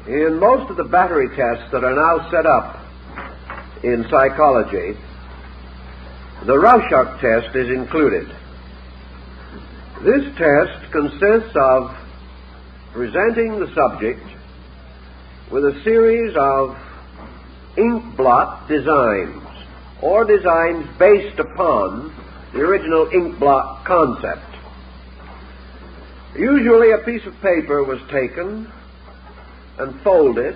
In most of the battery tests that are now set up in psychology, the Rorschach test is included. This test consists of presenting the subject with a series of ink blot designs, or designs based upon the original ink blot concept. Usually a piece of paper was taken and folded,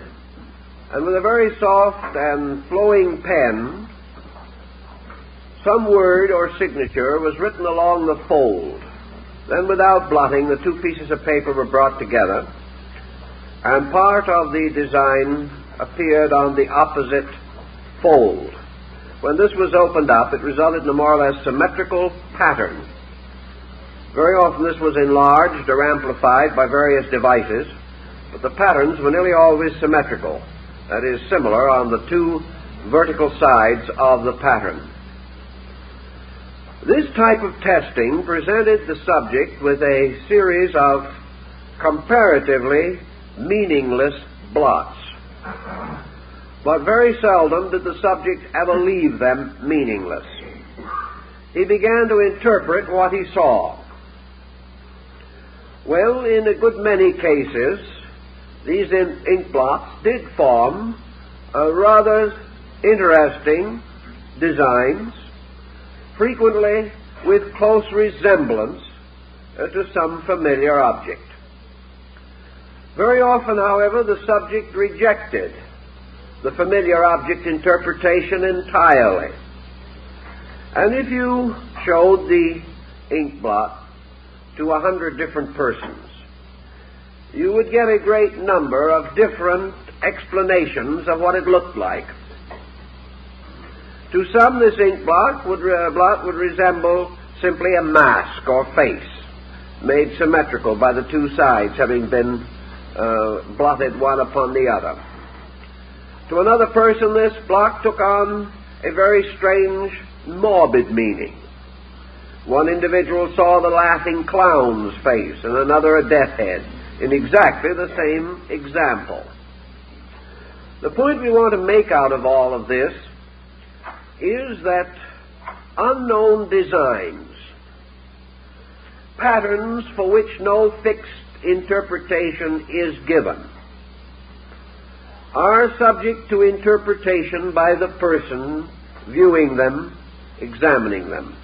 and with a very soft and flowing pen, some word or signature was written along the fold. Then, without blotting, the two pieces of paper were brought together, and part of the design appeared on the opposite fold. When this was opened up, it resulted in a more or less symmetrical pattern. Very often this was enlarged or amplified by various devices, but the patterns were nearly always symmetrical, that is, similar on the two vertical sides of the pattern. This type of testing presented the subject with a series of comparatively meaningless blots. But very seldom did the subject ever leave them meaningless. He began to interpret what he saw. Well, in a good many cases, these ink blots did form rather interesting designs, frequently with close resemblance to some familiar object. Very often, however, the subject rejected the familiar object interpretation entirely. And if you showed the ink blot to 100 different persons, you would get a great number of different explanations of what it looked like. To some, this ink blot would resemble simply a mask or face, made symmetrical by the two sides having been blotted one upon the other. To another person, this blot took on a very strange, morbid meaning. One individual saw the laughing clown's face, and another a death head, in exactly the same example. The point we want to make out of all of this is that unknown designs, patterns for which no fixed interpretation is given, are subject to interpretation by the person viewing them, examining them.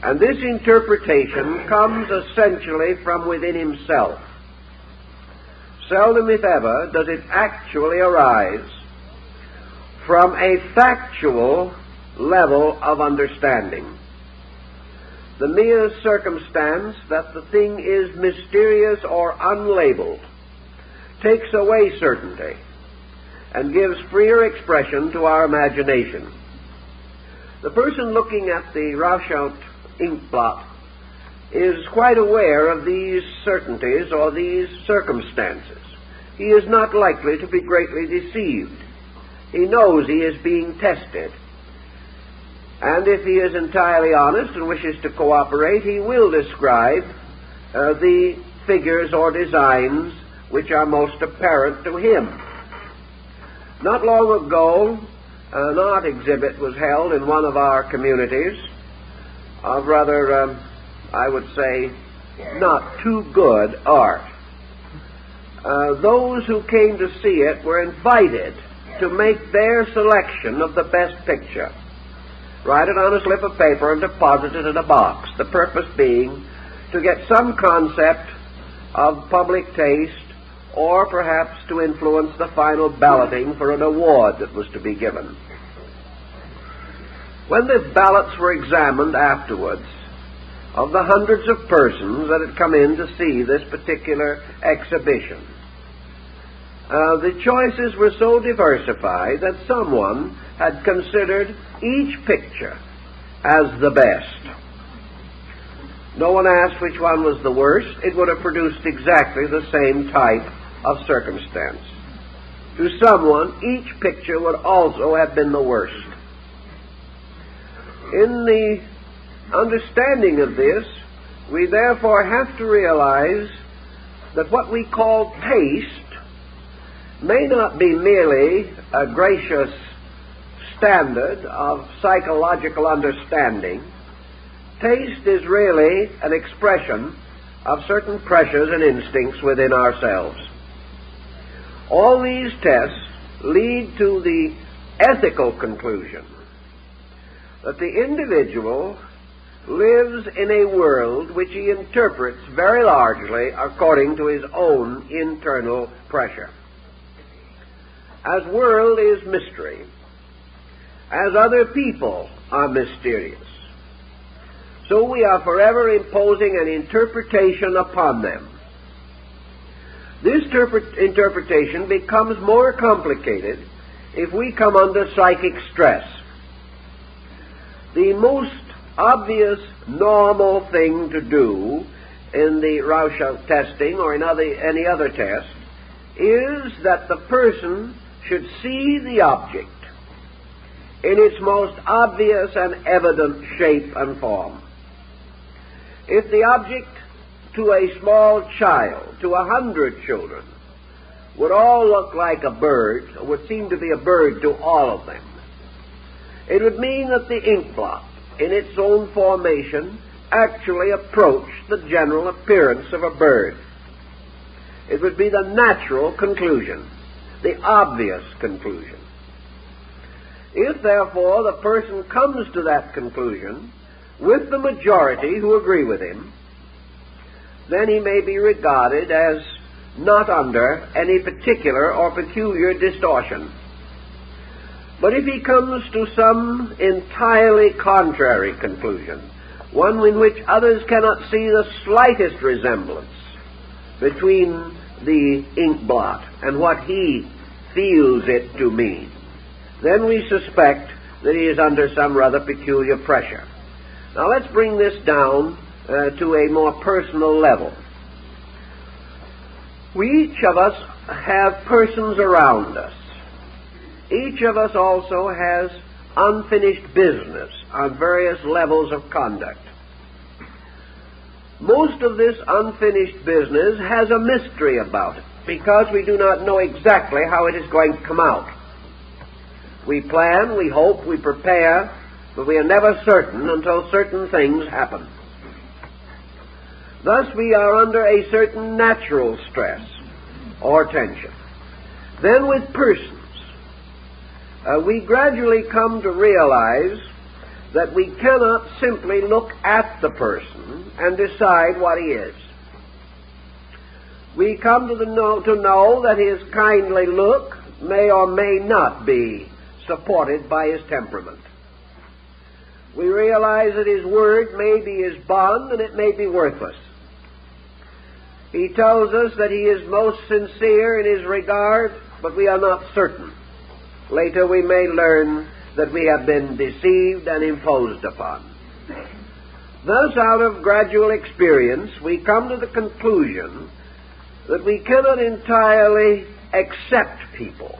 And this interpretation comes essentially from within himself. Seldom, if ever, does it actually arise from a factual level of understanding. The mere circumstance that the thing is mysterious or unlabeled takes away certainty and gives freer expression to our imagination. The person looking at the Rorschach ink blot is quite aware of these certainties or these circumstances. He is not likely to be greatly deceived. He knows he is being tested. And if he is entirely honest and wishes to cooperate, he will describe the figures or designs which are most apparent to him. Not long ago, an art exhibit was held in one of our communities of rather, I would say, not too good art. Those who came to see it were invited to make their selection of the best picture. Write it on a slip of paper and deposit it in a box, the purpose being to get some concept of public taste, or perhaps to influence the final balloting for an award that was to be given. When the ballots were examined afterwards, of the hundreds of persons that had come in to see this particular exhibition, the choices were so diversified that someone had considered each picture as the best. No one asked which one was the worst. It would have produced exactly the same type of circumstance. To someone, each picture would also have been the worst. In the understanding of this, we therefore have to realize that what we call taste may not be merely a gracious standard of psychological understanding. Taste is really an expression of certain pressures and instincts within ourselves. All these tests lead to the ethical conclusion that the individual lives in a world which he interprets very largely according to his own internal pressure. As world is mystery, as other people are mysterious, so we are forever imposing an interpretation upon them. This interpretation becomes more complicated if we come under psychic stress. The most obvious normal thing to do in the Rorschach testing or in any other test is that the person should see the object in its most obvious and evident shape and form. If the object to a small child, to 100 children, would all look like a bird, or would seem to be a bird to all of them, it would mean that the ink blot, in its own formation, actually approached the general appearance of a bird. It would be the natural conclusion, the obvious conclusion. If, therefore, the person comes to that conclusion with the majority who agree with him, then he may be regarded as not under any particular or peculiar distortion. But if he comes to some entirely contrary conclusion, one in which others cannot see the slightest resemblance between the ink blot and what he feels it to mean, then we suspect that he is under some rather peculiar pressure. Now let's bring this down to a more personal level. We each of us have persons around us. Each of us also has unfinished business on various levels of conduct. Most of this unfinished business has a mystery about it because we do not know exactly how it is going to come out. We plan, we hope, we prepare, but we are never certain until certain things happen. Thus we are under a certain natural stress or tension. Then with persons, we gradually come to realize that we cannot simply look at the person and decide what he is. We come to know that his kindly look may or may not be supported by his temperament. We realize that his word may be his bond and it may be worthless. He tells us that he is most sincere in his regard, but we are not certain. Later we may learn that we have been deceived and imposed upon. Thus, out of gradual experience, we come to the conclusion that we cannot entirely accept people.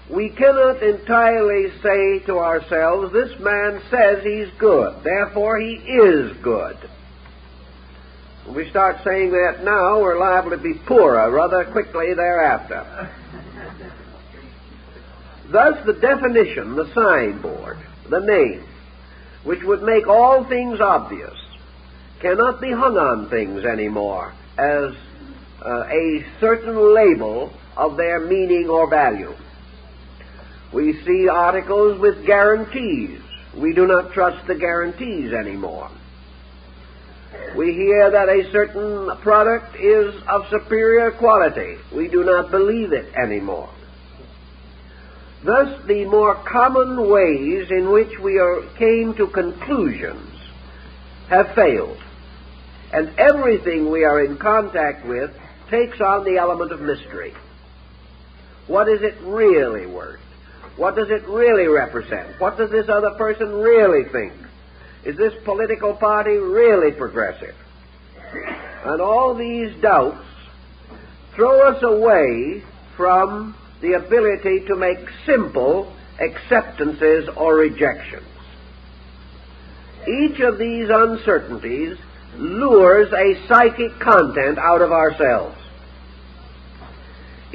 We cannot entirely say to ourselves, this man says he's good, therefore he is good. When we start saying that now, we're liable to be poorer rather quickly thereafter. Thus, the definition, the signboard, the name, which would make all things obvious, cannot be hung on things anymore as a certain label of their meaning or value. We see articles with guarantees. We do not trust the guarantees anymore. We hear that a certain product is of superior quality. We do not believe it anymore. Thus, the more common ways in which we came to conclusions have failed, and everything we are in contact with takes on the element of mystery. What is it really worth? What does it really represent? What does this other person really think? Is this political party really progressive? And all these doubts throw us away from the ability to make simple acceptances or rejections. Each of these uncertainties lures a psychic content out of ourselves.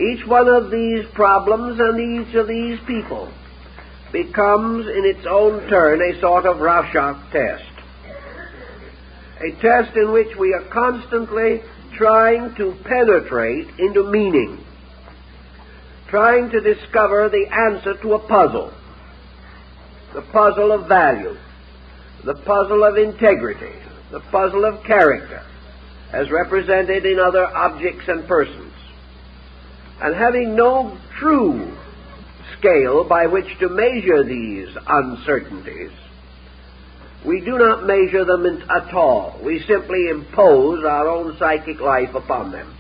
Each one of these problems and each of these people becomes in its own turn a sort of Rorschach test. A test in which we are constantly trying to penetrate into meaning, trying to discover the answer to a puzzle, the puzzle of value, the puzzle of integrity, the puzzle of character, as represented in other objects and persons. And having no true scale by which to measure these uncertainties, we do not measure them at all. We simply impose our own psychic life upon them.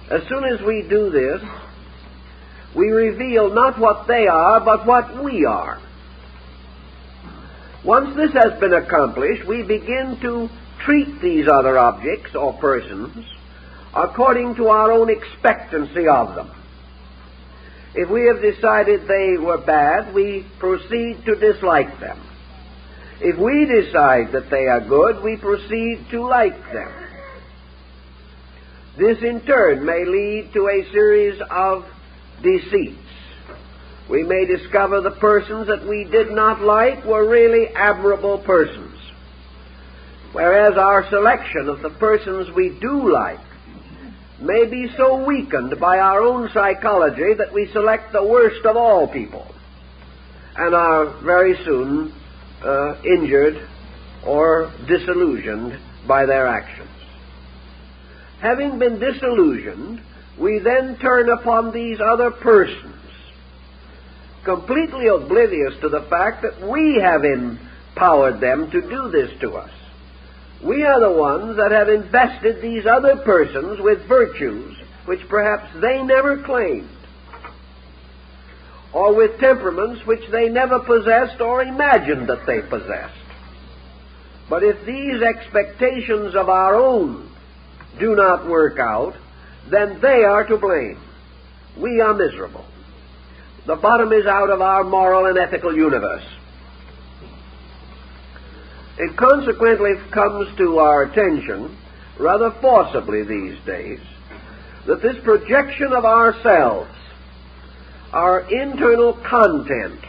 As soon as we do this, we reveal not what they are, but what we are. Once this has been accomplished, we begin to treat these other objects or persons according to our own expectancy of them. If we have decided they were bad, we proceed to dislike them. If we decide that they are good, we proceed to like them. This in turn may lead to a series of deceits. We may discover the persons that we did not like were really admirable persons, whereas our selection of the persons we do like may be so weakened by our own psychology that we select the worst of all people and are very soon injured or disillusioned by their actions. Having been disillusioned, we then turn upon these other persons, completely oblivious to the fact that we have empowered them to do this to us. We are the ones that have invested these other persons with virtues which perhaps they never claimed, or with temperaments which they never possessed or imagined that they possessed. But if these expectations of our own do not work out, then they are to blame. We are miserable. The bottom is out of our moral and ethical universe. It consequently comes to our attention, rather forcibly these days, that this projection of ourselves, our internal content,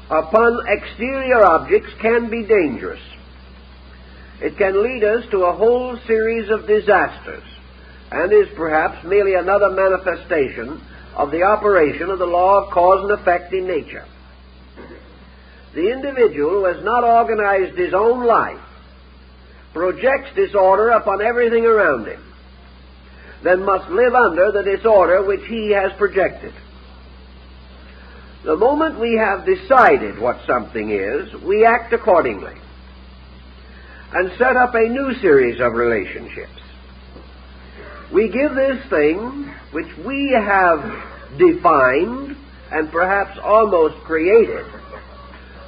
upon exterior objects can be dangerous. It can lead us to a whole series of disasters, and is perhaps merely another manifestation of the operation of the law of cause and effect in nature. The individual who has not organized his own life projects disorder upon everything around him, then must live under the disorder which he has projected. The moment we have decided what something is, we act accordingly and set up a new series of relationships. We give this thing, which we have defined and perhaps almost created,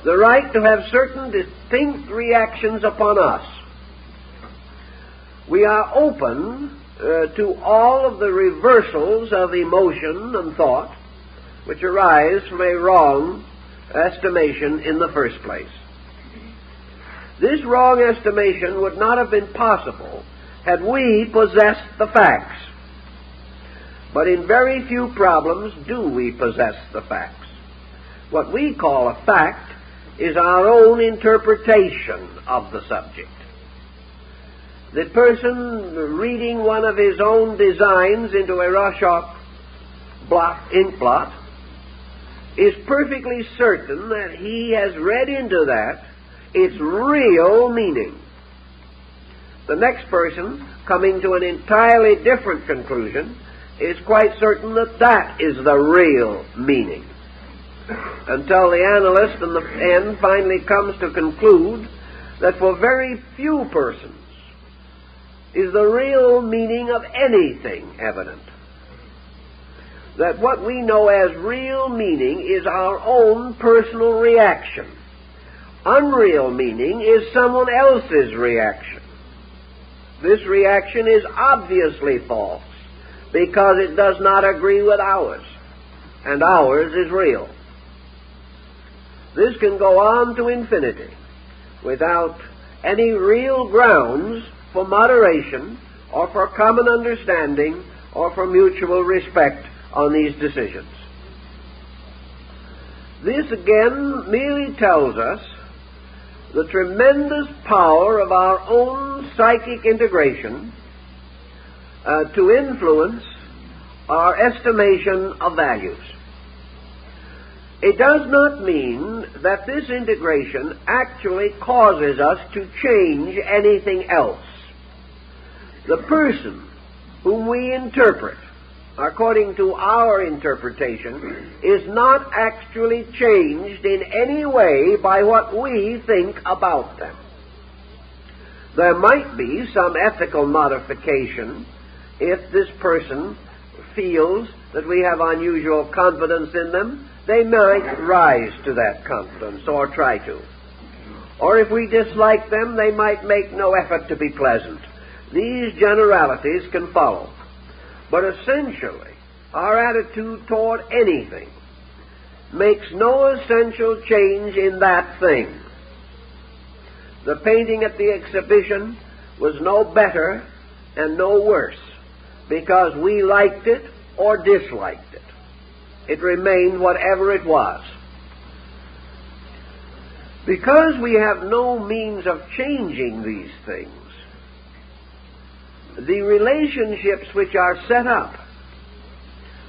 the right to have certain distinct reactions upon us. We are open to all of the reversals of emotion and thought which arise from a wrong estimation in the first place. This wrong estimation would not have been possible had we possessed the facts. But in very few problems do we possess the facts. What we call a fact is our own interpretation of the subject. The person reading one of his own designs into a Rorschach ink blot is perfectly certain that he has read into that its real meaning. The next person, coming to an entirely different conclusion, is quite certain that that is the real meaning, until the analyst in the end finally comes to conclude that for very few persons is the real meaning of anything evident. That what we know as real meaning is our own personal reaction. Unreal meaning is someone else's reaction. This reaction is obviously false because it does not agree with ours, and ours is real. This can go on to infinity without any real grounds for moderation or for common understanding or for mutual respect on these decisions. This again merely tells us the tremendous power of our own psychic integration to influence our estimation of values. It does not mean that this integration actually causes us to change anything else. The person whom we interpret, according to our interpretation, is not actually changed in any way by what we think about them. There might be some ethical modification if this person feels that we have unusual confidence in them. They might rise to that confidence, or try to. Or if we dislike them, they might make no effort to be pleasant. These generalities can follow. But essentially, our attitude toward anything makes no essential change in that thing. The painting at the exhibition was no better and no worse because we liked it or disliked it. It remained whatever it was. Because we have no means of changing these things, the relationships which are set up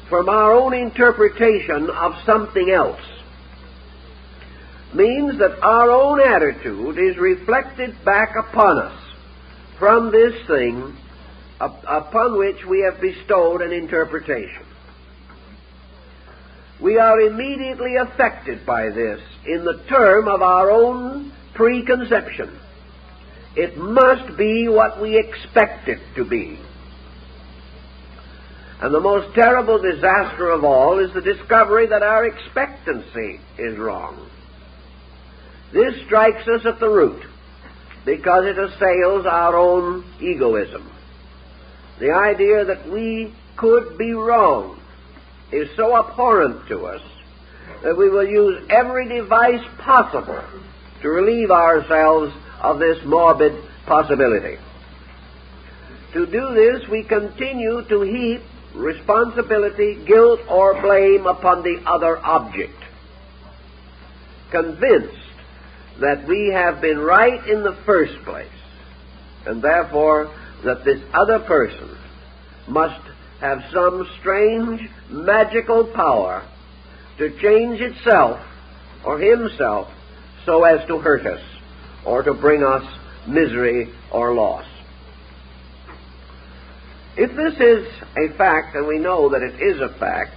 from our own interpretation of something else means that our own attitude is reflected back upon us from this thing upon which we have bestowed an interpretation. We are immediately affected by this in the term of our own preconception. It must be what we expect it to be. And the most terrible disaster of all is the discovery that our expectancy is wrong. This strikes us at the root because it assails our own egoism. The idea that we could be wrong is so abhorrent to us that we will use every device possible to relieve ourselves of this morbid possibility. To do this, we continue to heap responsibility, guilt, or blame upon the other object, convinced that we have been right in the first place, and therefore that this other person must have some strange magical power to change itself or himself so as to hurt us or to bring us misery or loss. If this is a fact, and we know that it is a fact,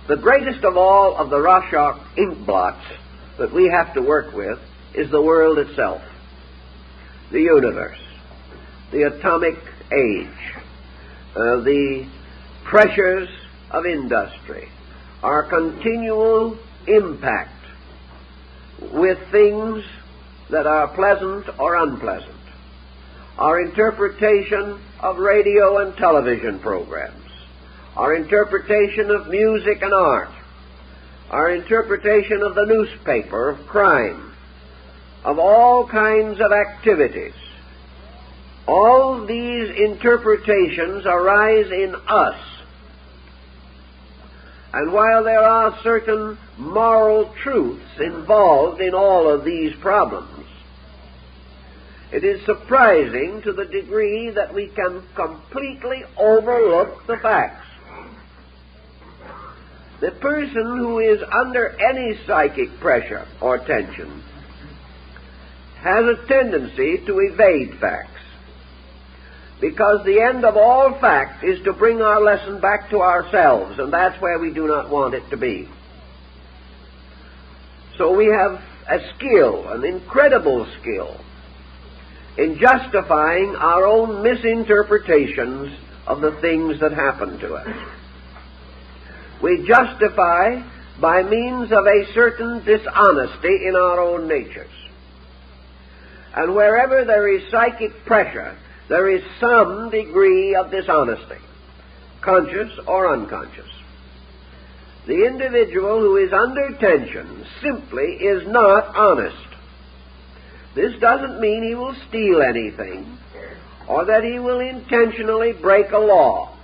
the greatest of all of the Rorschach ink blots that we have to work with is the world itself, the universe, the atomic age, the pressures of industry, our continual impact with things that are pleasant or unpleasant, our interpretation of radio and television programs, our interpretation of music and art, our interpretation of the newspaper, of crime, of all kinds of activities. All these interpretations arise in us. And while there are certain moral truths involved in all of these problems, it is surprising to the degree that we can completely overlook the facts. The person who is under any psychic pressure or tension has a tendency to evade facts, because the end of all fact is to bring our lesson back to ourselves, and that's where we do not want it to be. So we have a skill, an incredible skill, in justifying our own misinterpretations of the things that happen to us. We justify by means of a certain dishonesty in our own natures. And wherever there is psychic pressure, there is some degree of dishonesty, conscious or unconscious. The individual who is under tension simply is not honest. This doesn't mean he will steal anything or that he will intentionally break a law.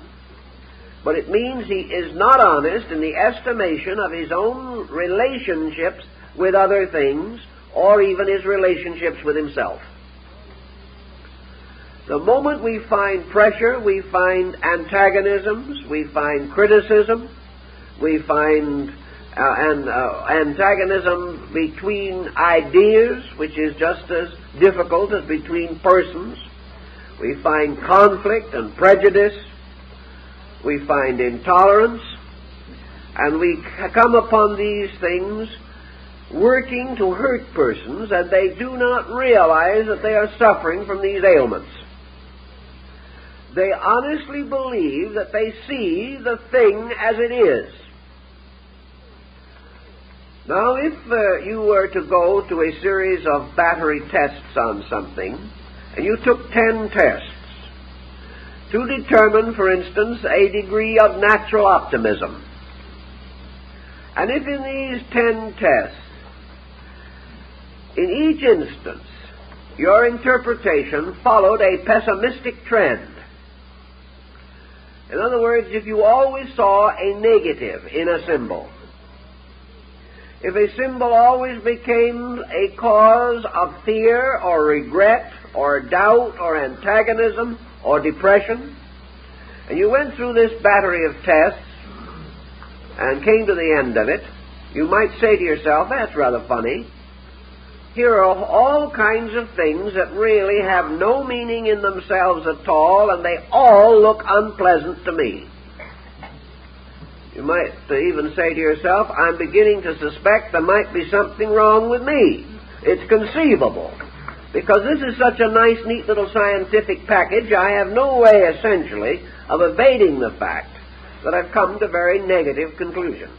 but it means he is not honest in the estimation of his own relationships with other things, or even his relationships with himself. The moment we find pressure, we find antagonisms, we find criticism, we find antagonism between ideas, which is just as difficult as between persons. We find conflict and prejudice. We find intolerance. And we come upon these things working to hurt persons, and they do not realize that they are suffering from these ailments. They honestly believe that they see the thing as it is. Now, if you were to go to a series of battery tests on something, and you took 10 tests to determine, for instance, a degree of natural optimism, and if in these 10 tests, in each instance, your interpretation followed a pessimistic trend, in other words, if you always saw a negative in a symbol, if a symbol always became a cause of fear or regret or doubt or antagonism or depression, and you went through this battery of tests and came to the end of it, you might say to yourself, that's rather funny. Here are all kinds of things that really have no meaning in themselves at all, and they all look unpleasant to me. You might even say to yourself, I'm beginning to suspect there might be something wrong with me. It's conceivable. Because this is such a nice, neat little scientific package, I have no way, essentially, of evading the fact that I've come to very negative conclusions.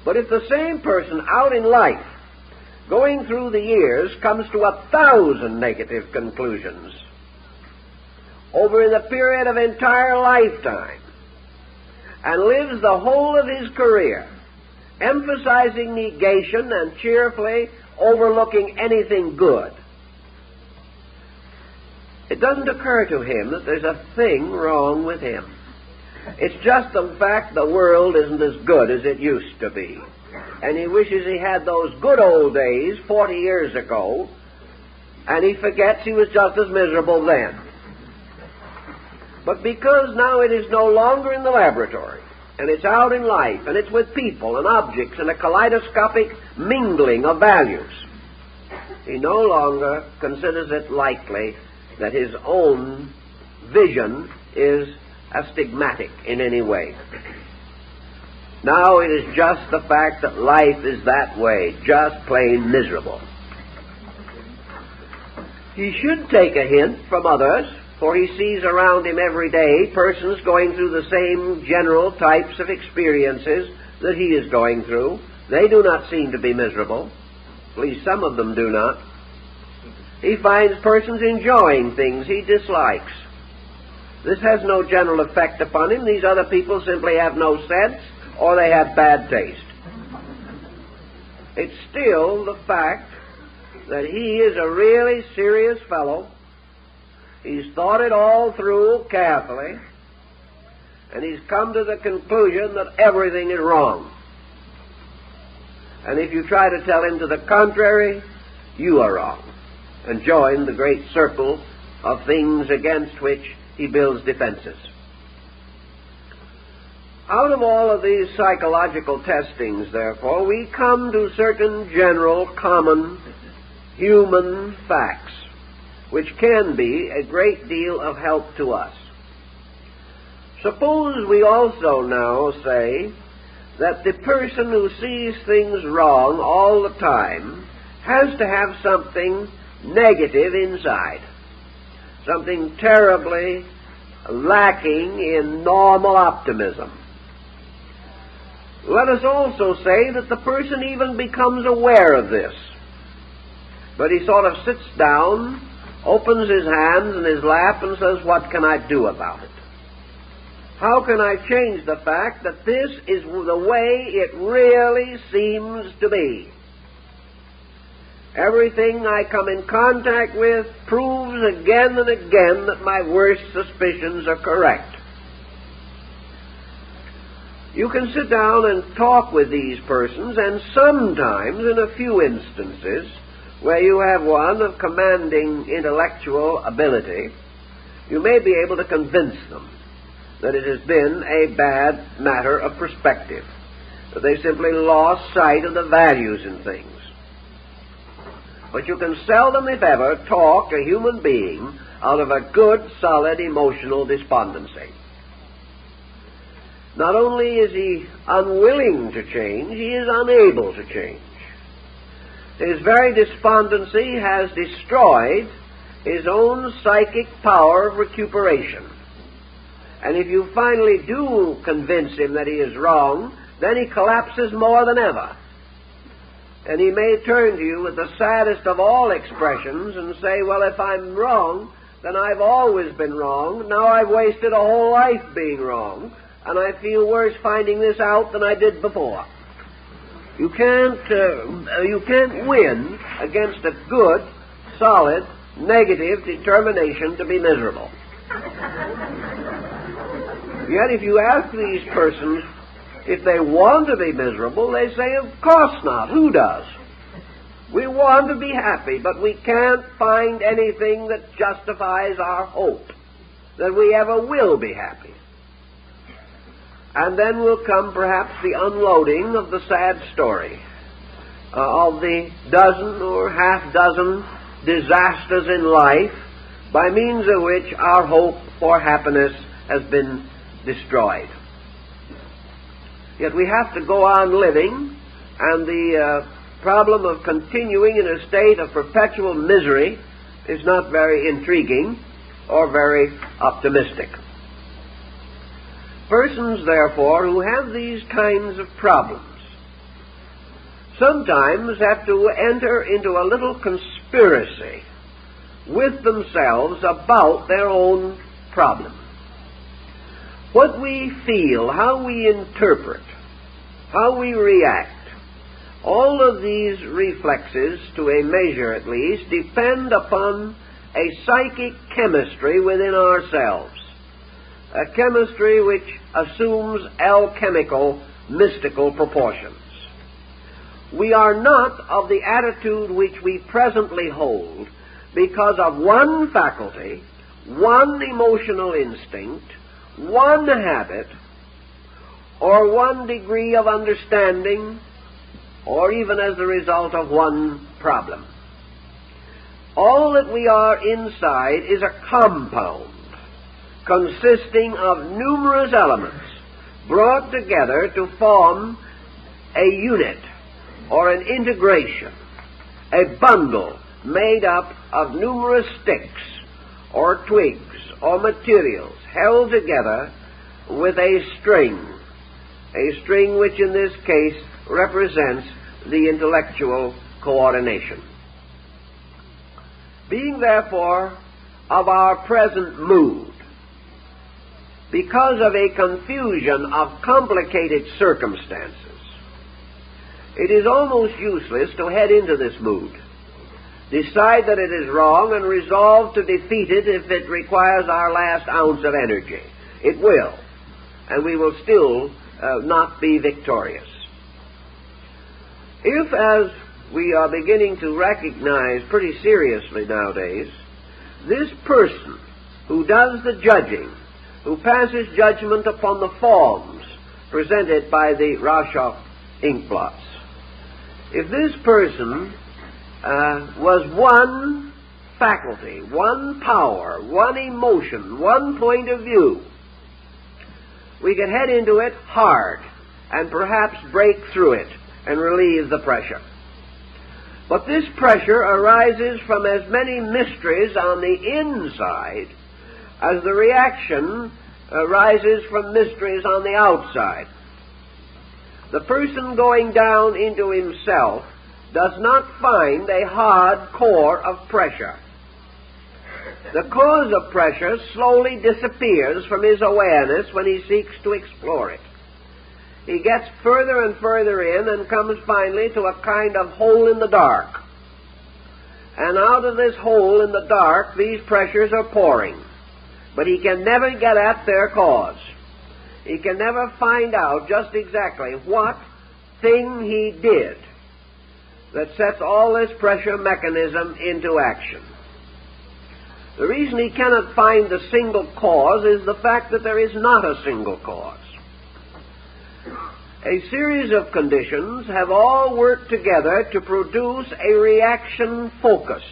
But if the same person out in life, going through the years, comes to 1,000 negative conclusions over the period of entire lifetime, and lives the whole of his career emphasizing negation and cheerfully overlooking anything good, it doesn't occur to him that there's a thing wrong with him. It's just the fact the world isn't as good as it used to be, and he wishes he had those good old days 40 years ago, and he forgets he was just as miserable then. But because now it is no longer in the laboratory, and it's out in life, and it's with people and objects and a kaleidoscopic mingling of values, he no longer considers it likely that his own vision is astigmatic in any way. Now it is just the fact that life is that way, just plain miserable. He should take a hint from others, for he sees around him every day persons going through the same general types of experiences that he is going through. They do not seem to be miserable. At least some of them do not. He finds persons enjoying things he dislikes. This has no general effect upon him. These other people simply have no sense, or they have bad taste. It's still the fact that he is a really serious fellow. He's thought it all through carefully, and he's come to the conclusion that everything is wrong. And if you try to tell him to the contrary, you are wrong, and join the great circle of things against which he builds defenses. Out of all of these psychological testings, therefore, we come to certain general, common, human facts, which can be a great deal of help to us. Suppose we also now say that the person who sees things wrong all the time has to have something negative inside, something terribly lacking in normal optimism. Let us also say that the person even becomes aware of this, but he sort of sits down, opens his hands in his lap, and says, what can I do about it? How can I change the fact that this is the way it really seems to be? Everything I come in contact with proves again and again that my worst suspicions are correct. You can sit down and talk with these persons, and sometimes, in a few instances, where you have one of commanding intellectual ability, you may be able to convince them that it has been a bad matter of perspective, that they simply lost sight of the values in things. But you can seldom, if ever, talk a human being out of a good, solid emotional despondency. Not only is he unwilling to change, he is unable to change. His very despondency has destroyed his own psychic power of recuperation. And if you finally do convince him that he is wrong, then he collapses more than ever. And he may turn to you with the saddest of all expressions and say, well, if I'm wrong, then I've always been wrong. Now I've wasted a whole life being wrong, and I feel worse finding this out than I did before. You can't win against a good, solid, negative determination to be miserable. Yet if you ask these persons if they want to be miserable, they say, of course not. Who does? We want to be happy, but we can't find anything that justifies our hope that we ever will be happy. And then will come perhaps the unloading of the sad story of the dozen or half-dozen disasters in life by means of which our hope for happiness has been destroyed. Yet we have to go on living, and the problem of continuing in a state of perpetual misery is not very intriguing or very optimistic. Persons, therefore, who have these kinds of problems sometimes have to enter into a little conspiracy with themselves about their own problem. What we feel, how we interpret, how we react, all of these reflexes, to a measure at least, depend upon a psychic chemistry within ourselves, a chemistry which assumes alchemical, mystical proportions. We are not of the attitude which we presently hold because of one faculty, one emotional instinct, one habit, or one degree of understanding, or even as a result of one problem. All that we are inside is a compound consisting of numerous elements brought together to form a unit or an integration, a bundle made up of numerous sticks or twigs or materials held together with a string which in this case represents the intellectual coordination. Being therefore of our present mood, because of a confusion of complicated circumstances, it is almost useless to head into this mood, decide that it is wrong, and resolve to defeat it if it requires our last ounce of energy. It will, and we will still not be victorious. If, as we are beginning to recognize pretty seriously nowadays, this person who does the judging, who passes judgment upon the forms presented by the Rorschach ink blots, if this person was one faculty, one power, one emotion, one point of view, we could head into it hard and perhaps break through it and relieve the pressure. But this pressure arises from as many mysteries on the inside as the reaction arises from mysteries on the outside. The person going down into himself does not find a hard core of pressure. The cause of pressure slowly disappears from his awareness when he seeks to explore it. He gets further and further in and comes finally to a kind of hole in the dark. And out of this hole in the dark, these pressures are pouring. But he can never get at their cause. he can never find out just exactly what thing he did that sets all this pressure mechanism into action. The reason he cannot find the single cause is the fact that there is not a single cause. A series of conditions have all worked together to produce a reaction focus.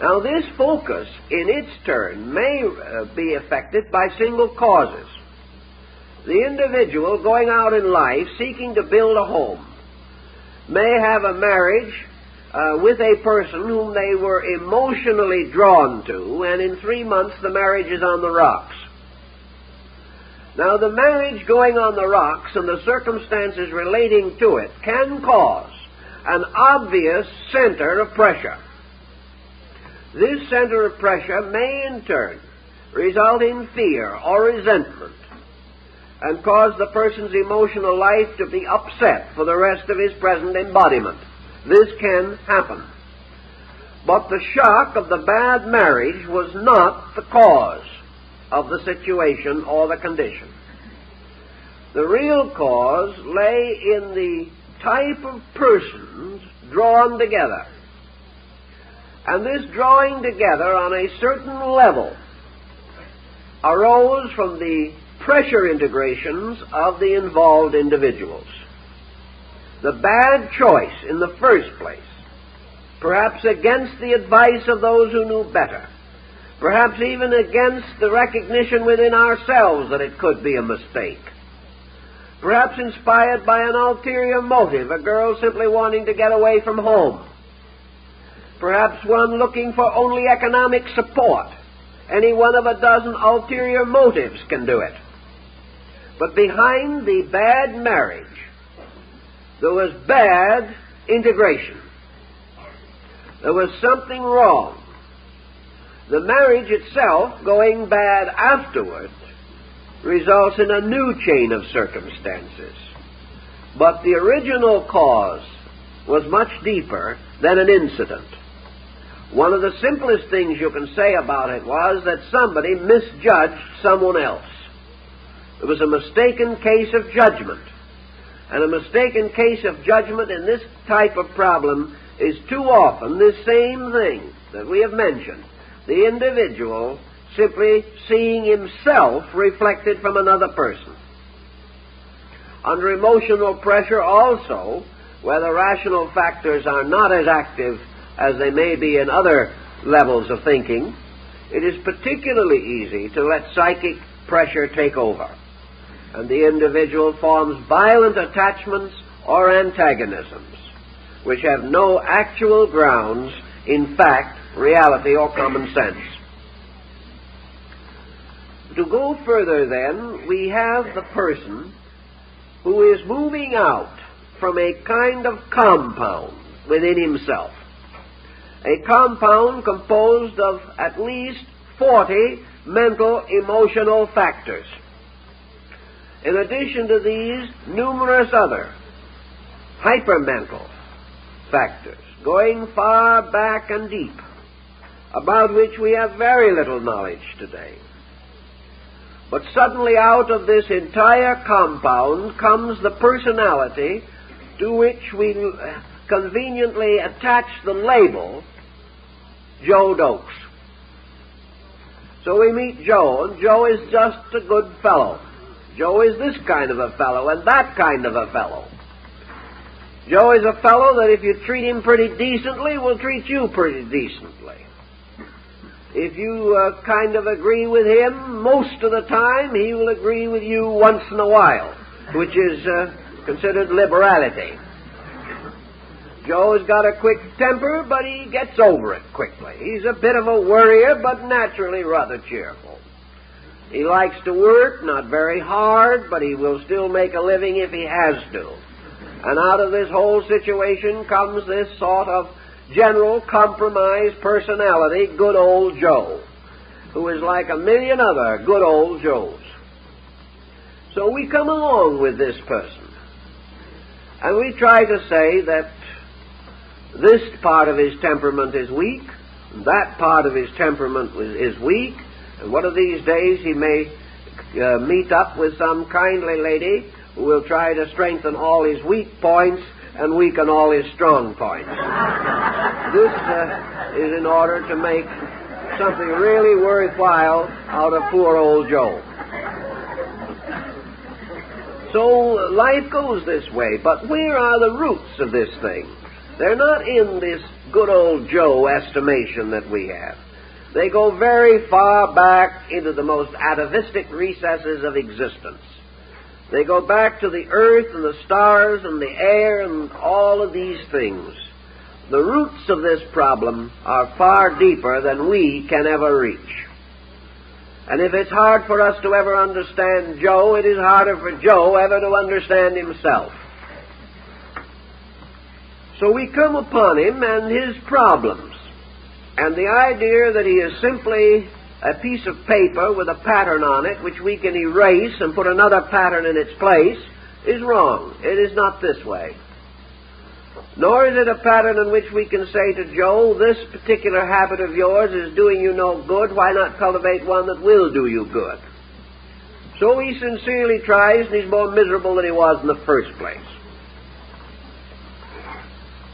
Now, this focus, in its turn, may be affected by single causes. The individual going out in life seeking to build a home may have a marriage with a person whom they were emotionally drawn to, and in 3 months the marriage is on the rocks. Now, the marriage going on the rocks and the circumstances relating to it can cause an obvious center of pressure. This center of pressure may in turn result in fear or resentment and cause the person's emotional life to be upset for the rest of his present embodiment. This can happen. But the shock of the bad marriage was not the cause of the situation or the condition. The real cause lay in the type of persons drawn together. And this drawing together on a certain level arose from the pressure integrations of the involved individuals. The bad choice in the first place, perhaps against the advice of those who knew better, perhaps even against the recognition within ourselves that it could be a mistake, perhaps inspired by an ulterior motive, a girl simply wanting to get away from home, perhaps one looking for only economic support. Any one of a dozen ulterior motives can do it. But behind the bad marriage, there was bad integration. There was something wrong. The marriage itself, going bad afterward, results in a new chain of circumstances. But the original cause was much deeper than an incident. One of the simplest things you can say about it was that somebody misjudged someone else. It was a mistaken case of judgment. And a mistaken case of judgment in this type of problem is too often this same thing that we have mentioned. The individual simply seeing himself reflected from another person. Under emotional pressure also, where the rational factors are not as active as they may be in other levels of thinking, it is particularly easy to let psychic pressure take over, and the individual forms violent attachments or antagonisms, which have no actual grounds in fact, reality, or common sense. To go further then, we have the person who is moving out from a kind of compound within himself. A compound composed of at least 40 mental, emotional factors. In addition to these, numerous other hypermental factors, going far back and deep, about which we have very little knowledge today. But suddenly out of this entire compound comes the personality to which we conveniently attach the label Joe Dokes. So we meet Joe, and Joe is just a good fellow. Joe is this kind of a fellow and that kind of a fellow. Joe is a fellow that if you treat him pretty decently, will treat you pretty decently. If you kind of agree with him most of the time, he will agree with you once in a while, which is considered liberality. Joe has got a quick temper, but he gets over it quickly. He's a bit of a worrier, but naturally rather cheerful. He likes to work, not very hard, but he will still make a living if he has to. And out of this whole situation comes this sort of general compromise personality, good old Joe, who is like a million other good old Joes. So we come along with this person, and we try to say that this part of his temperament is weak, and that part of his temperament is weak, and one of these days he may meet up with some kindly lady who will try to strengthen all his weak points and weaken all his strong points. This is in order to make something really worthwhile out of poor old Joe. So life goes this way, but where are the roots of this thing? They're not in this good old Joe estimation that we have. They go very far back into the most atavistic recesses of existence. They go back to the earth and the stars and the air and all of these things. The roots of this problem are far deeper than we can ever reach. And if it's hard for us to ever understand Joe, it is harder for Joe ever to understand himself. So we come upon him and his problems, and the idea that he is simply a piece of paper with a pattern on it which we can erase and put another pattern in its place is wrong. It is not this way. Nor is it a pattern in which we can say to Joe, this particular habit of yours is doing you no good, why not cultivate one that will do you good? So he sincerely tries, and he's more miserable than he was in the first place.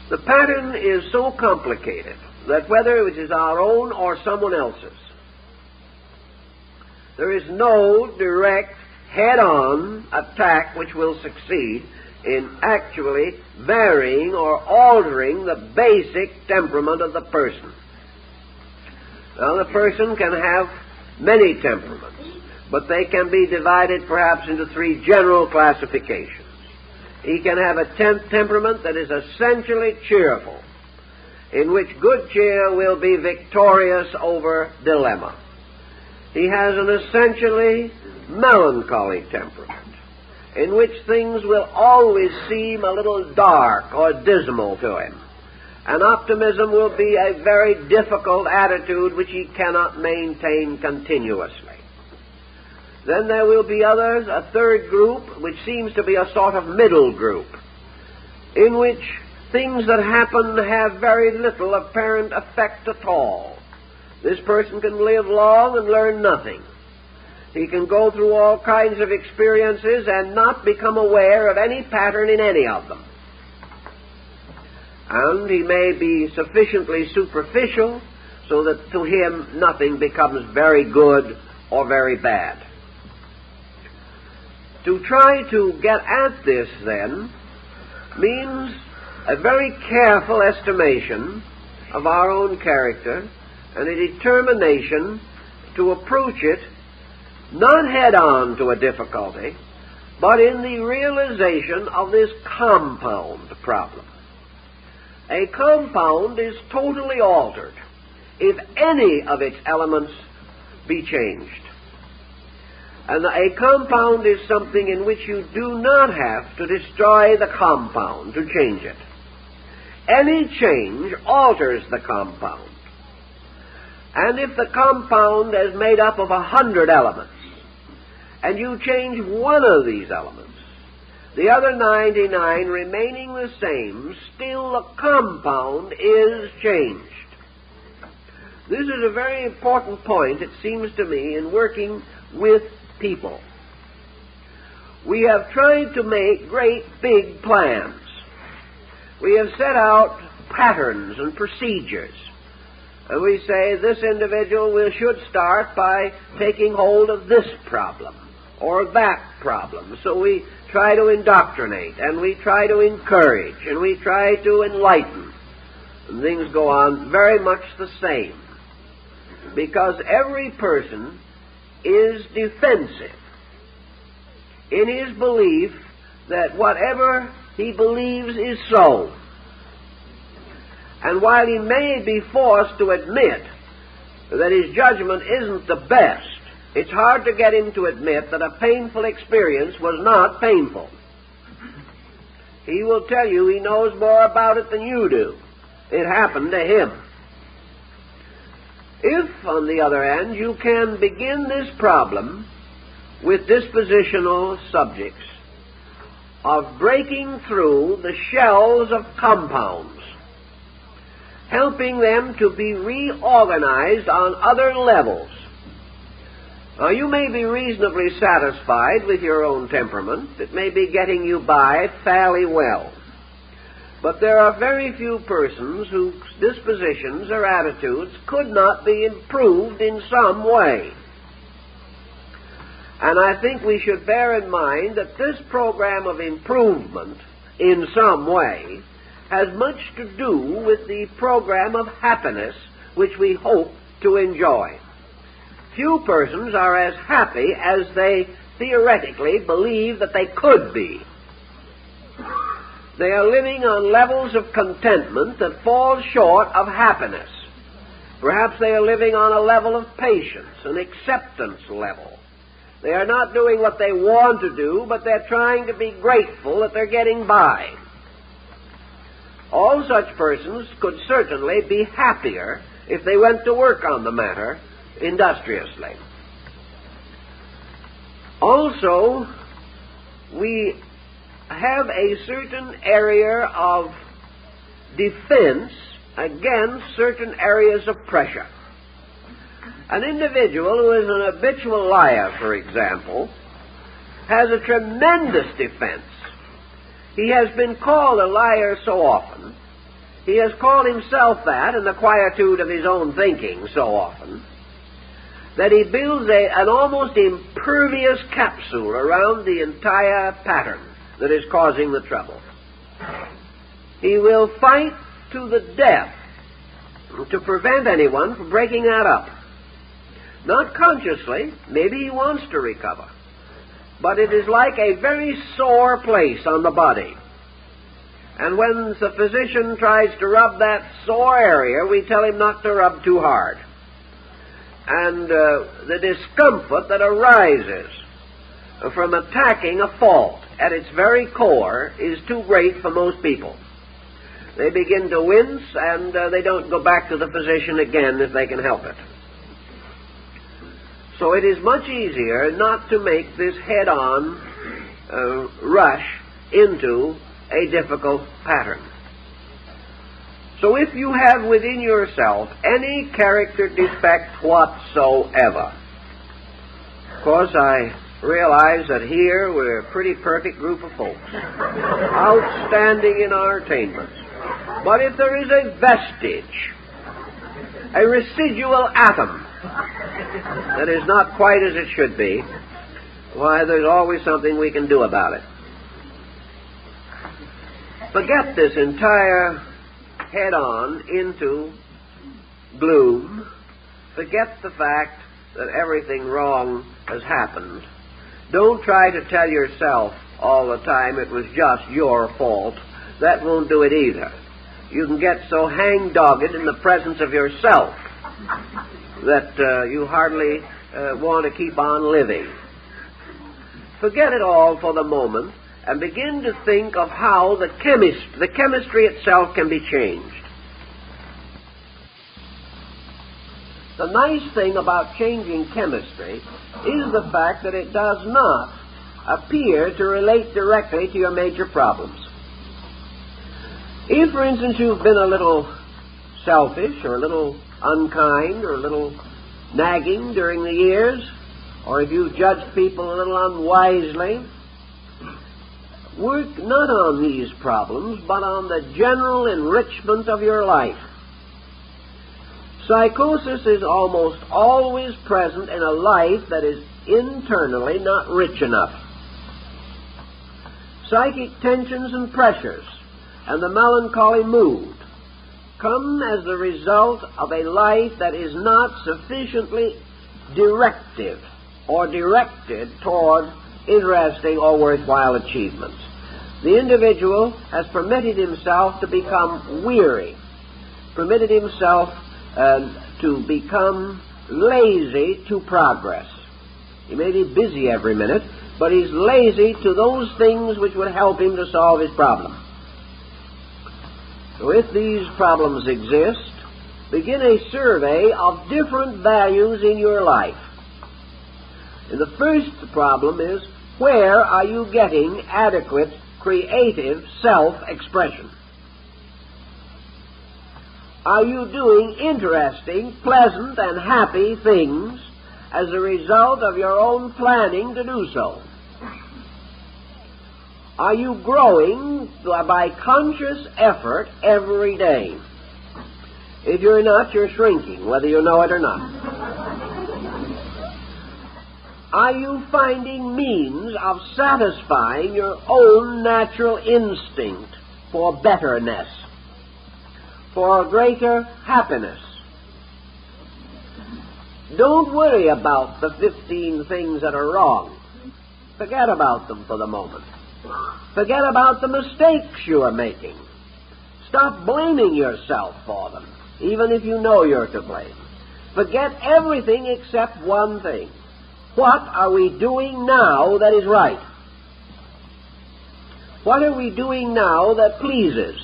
The pattern is so complicated that whether it is our own or someone else's, there is no direct, head-on attack which will succeed in actually varying or altering the basic temperament of the person. Now, the person can have many temperaments, but they can be divided perhaps into three general classifications. He can have a temperament that is essentially cheerful, in which good cheer will be victorious over dilemma. He has an essentially melancholy temperament, in which things will always seem a little dark or dismal to him. And optimism will be a very difficult attitude which he cannot maintain continuously. Then there will be others, a third group, which seems to be a sort of middle group, in which things that happen have very little apparent effect at all. This person can live long and learn nothing. He can go through all kinds of experiences and not become aware of any pattern in any of them. And he may be sufficiently superficial so that to him nothing becomes very good or very bad. To try to get at this, then, means a very careful estimation of our own character and a determination to approach it not head-on to a difficulty, but in the realization of this compound problem. A compound is totally altered if any of its elements be changed. And a compound is something in which you do not have to destroy the compound to change it. Any change alters the compound. And if the compound is made up of 100 elements, and you change one of these elements, the other 99 remaining the same, still the compound is changed. This is a very important point, it seems to me, in working with people. We have tried to make great big plans. We have set out patterns and procedures. And we say this individual should start by taking hold of this problem or that problem. So we try to indoctrinate, and we try to encourage, and we try to enlighten. And things go on very much the same, because every person is defensive in his belief that whatever he believes is so. And while he may be forced to admit that his judgment isn't the best, it's hard to get him to admit that a painful experience was not painful. He will tell you he knows more about it than you do. It happened to him. If, on the other hand, you can begin this problem with dispositional subjects of breaking through the shells of compounds, helping them to be reorganized on other levels, Now, you may be reasonably satisfied with your own temperament. It may be getting you by fairly well. But there are very few persons whose dispositions or attitudes could not be improved in some way. And I think we should bear in mind that this program of improvement in some way has much to do with the program of happiness which we hope to enjoy. Few persons are as happy as they theoretically believe that they could be. They are living on levels of contentment that fall short of happiness. Perhaps they are living on a level of patience, an acceptance level. They are not doing what they want to do, but they're trying to be grateful that they're getting by. All such persons could certainly be happier if they went to work on the matter industriously. Also, we have a certain area of defense against certain areas of pressure. An individual who is an habitual liar, for example, has a tremendous defense. He has been called a liar so often, he has called himself that in the quietude of his own thinking so often, that he builds an almost impervious capsule around the entire pattern that is causing the trouble. He will fight to the death to prevent anyone from breaking that up. Not consciously, maybe he wants to recover, but it is like a very sore place on the body. And when the physician tries to rub that sore area, we tell him not to rub too hard. And the discomfort that arises from attacking a fault at its very core is too great for most people. They begin to wince, and they don't go back to the physician again if they can help it. So it is much easier not to make this head-on rush into a difficult pattern. So if you have within yourself any character defect whatsoever, of course I realize that here we're a pretty perfect group of folks, outstanding in our attainments. But if there is a vestige, a residual atom that is not quite as it should be, why, there's always something we can do about it. Forget this entire head-on into gloom. Forget the fact that everything wrong has happened. Don't try to tell yourself all the time it was just your fault. That won't do it either. You can get so hang-dogged in the presence of yourself that you hardly want to keep on living. Forget it all for the moment and begin to think of how the chemistry itself can be changed. The nice thing about changing chemistry is the fact that it does not appear to relate directly to your major problems. If, for instance, you've been a little selfish or a little unkind or a little nagging during the years, or if you've judged people a little unwisely, work not on these problems, but on the general enrichment of your life. Psychosis is almost always present in a life that is internally not rich enough. Psychic tensions and pressures and the melancholy mood come as the result of a life that is not sufficiently directive or directed toward interesting or worthwhile achievements. The individual has permitted himself to become weary, permitted himself to become lazy to progress. He may be busy every minute, but he's lazy to those things which would help him to solve his problem. So if these problems exist, begin a survey of different values in your life. And the first problem is, where are you getting adequate creative self-expression? Are you doing interesting, pleasant, and happy things as a result of your own planning to do so? Are you growing by conscious effort every day? If you're not, you're shrinking, whether you know it or not. Are you finding means of satisfying your own natural instinct for betterness, for greater happiness? Don't worry about the 15 things that are wrong. Forget about them for the moment. Forget about the mistakes you are making. Stop blaming yourself for them, even if you know you're to blame. Forget everything except one thing. What are we doing now that is right? What are we doing now that pleases,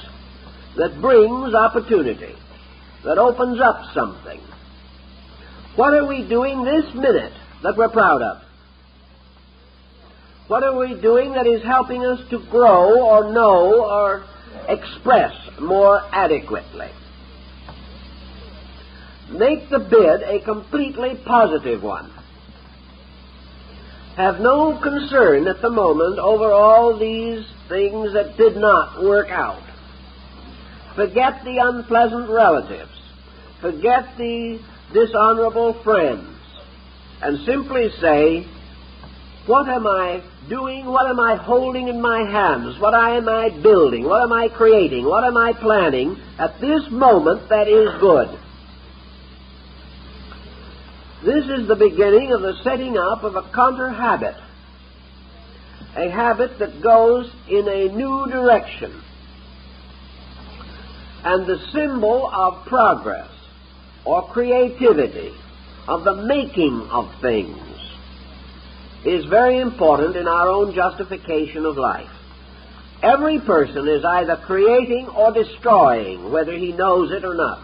that brings opportunity, that opens up something? What are we doing this minute that we're proud of? What are we doing that is helping us to grow or know or express more adequately? Make the bid a completely positive one. Have no concern at the moment over all these things that did not work out. Forget the unpleasant relatives. Forget the dishonorable friends. And simply say, what am I doing? What am I holding in my hands? What am I building? What am I creating? What am I planning at this moment that is good? This is the beginning of the setting up of a counter-habit, a habit that goes in a new direction. And the symbol of progress or creativity, of the making of things, is very important in our own justification of life. Every person is either creating or destroying, whether he knows it or not.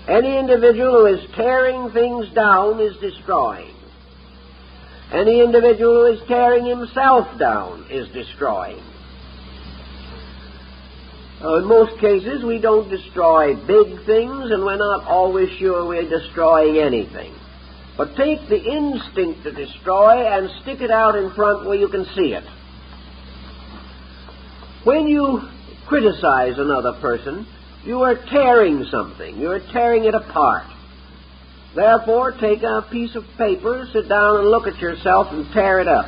Any individual who is tearing things down is destroying. Any individual who is tearing himself down is destroying. In most cases, we don't destroy big things, and we're not always sure we're destroying anything. But take the instinct to destroy and stick it out in front where you can see it. When you criticize another person, you are tearing something. You are tearing it apart. Therefore, take a piece of paper, sit down and look at yourself and tear it up.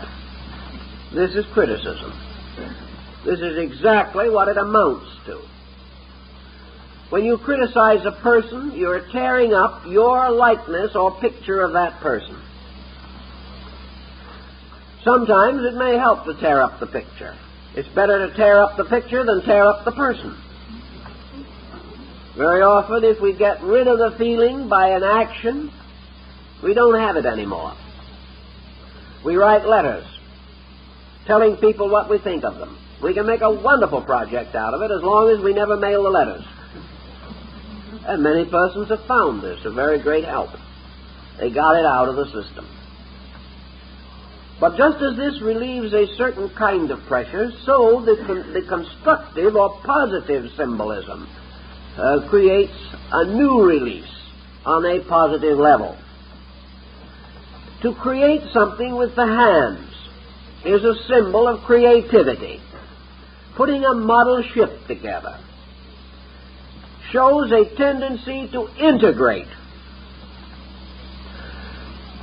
This is criticism. This is exactly what it amounts to. When you criticize a person, you are tearing up your likeness or picture of that person. Sometimes it may help to tear up the picture. It's better to tear up the picture than tear up the person. Very often, if we get rid of the feeling by an action, we don't have it anymore. We write letters telling people what we think of them. We can make a wonderful project out of it as long as we never mail the letters. And many persons have found this a very great help. They got it out of the system. But just as this relieves a certain kind of pressure, so the constructive or positive symbolism creates a new release on a positive level. To create something with the hands is a symbol of creativity. Putting a model ship together shows a tendency to integrate.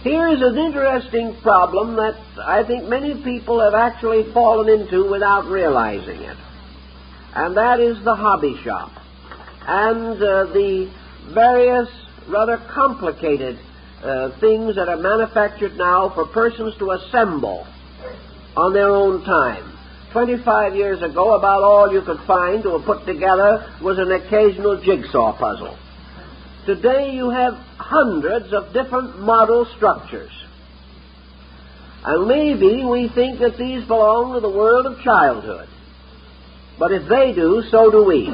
Here is an interesting problem that I think many people have actually fallen into without realizing it, and that is the hobby shop and the various rather complicated things that are manufactured now for persons to assemble on their own time. 25 years ago, about all you could find to put together was an occasional jigsaw puzzle. Today you have hundreds of different model structures. And maybe we think that these belong to the world of childhood. But if they do, so do we.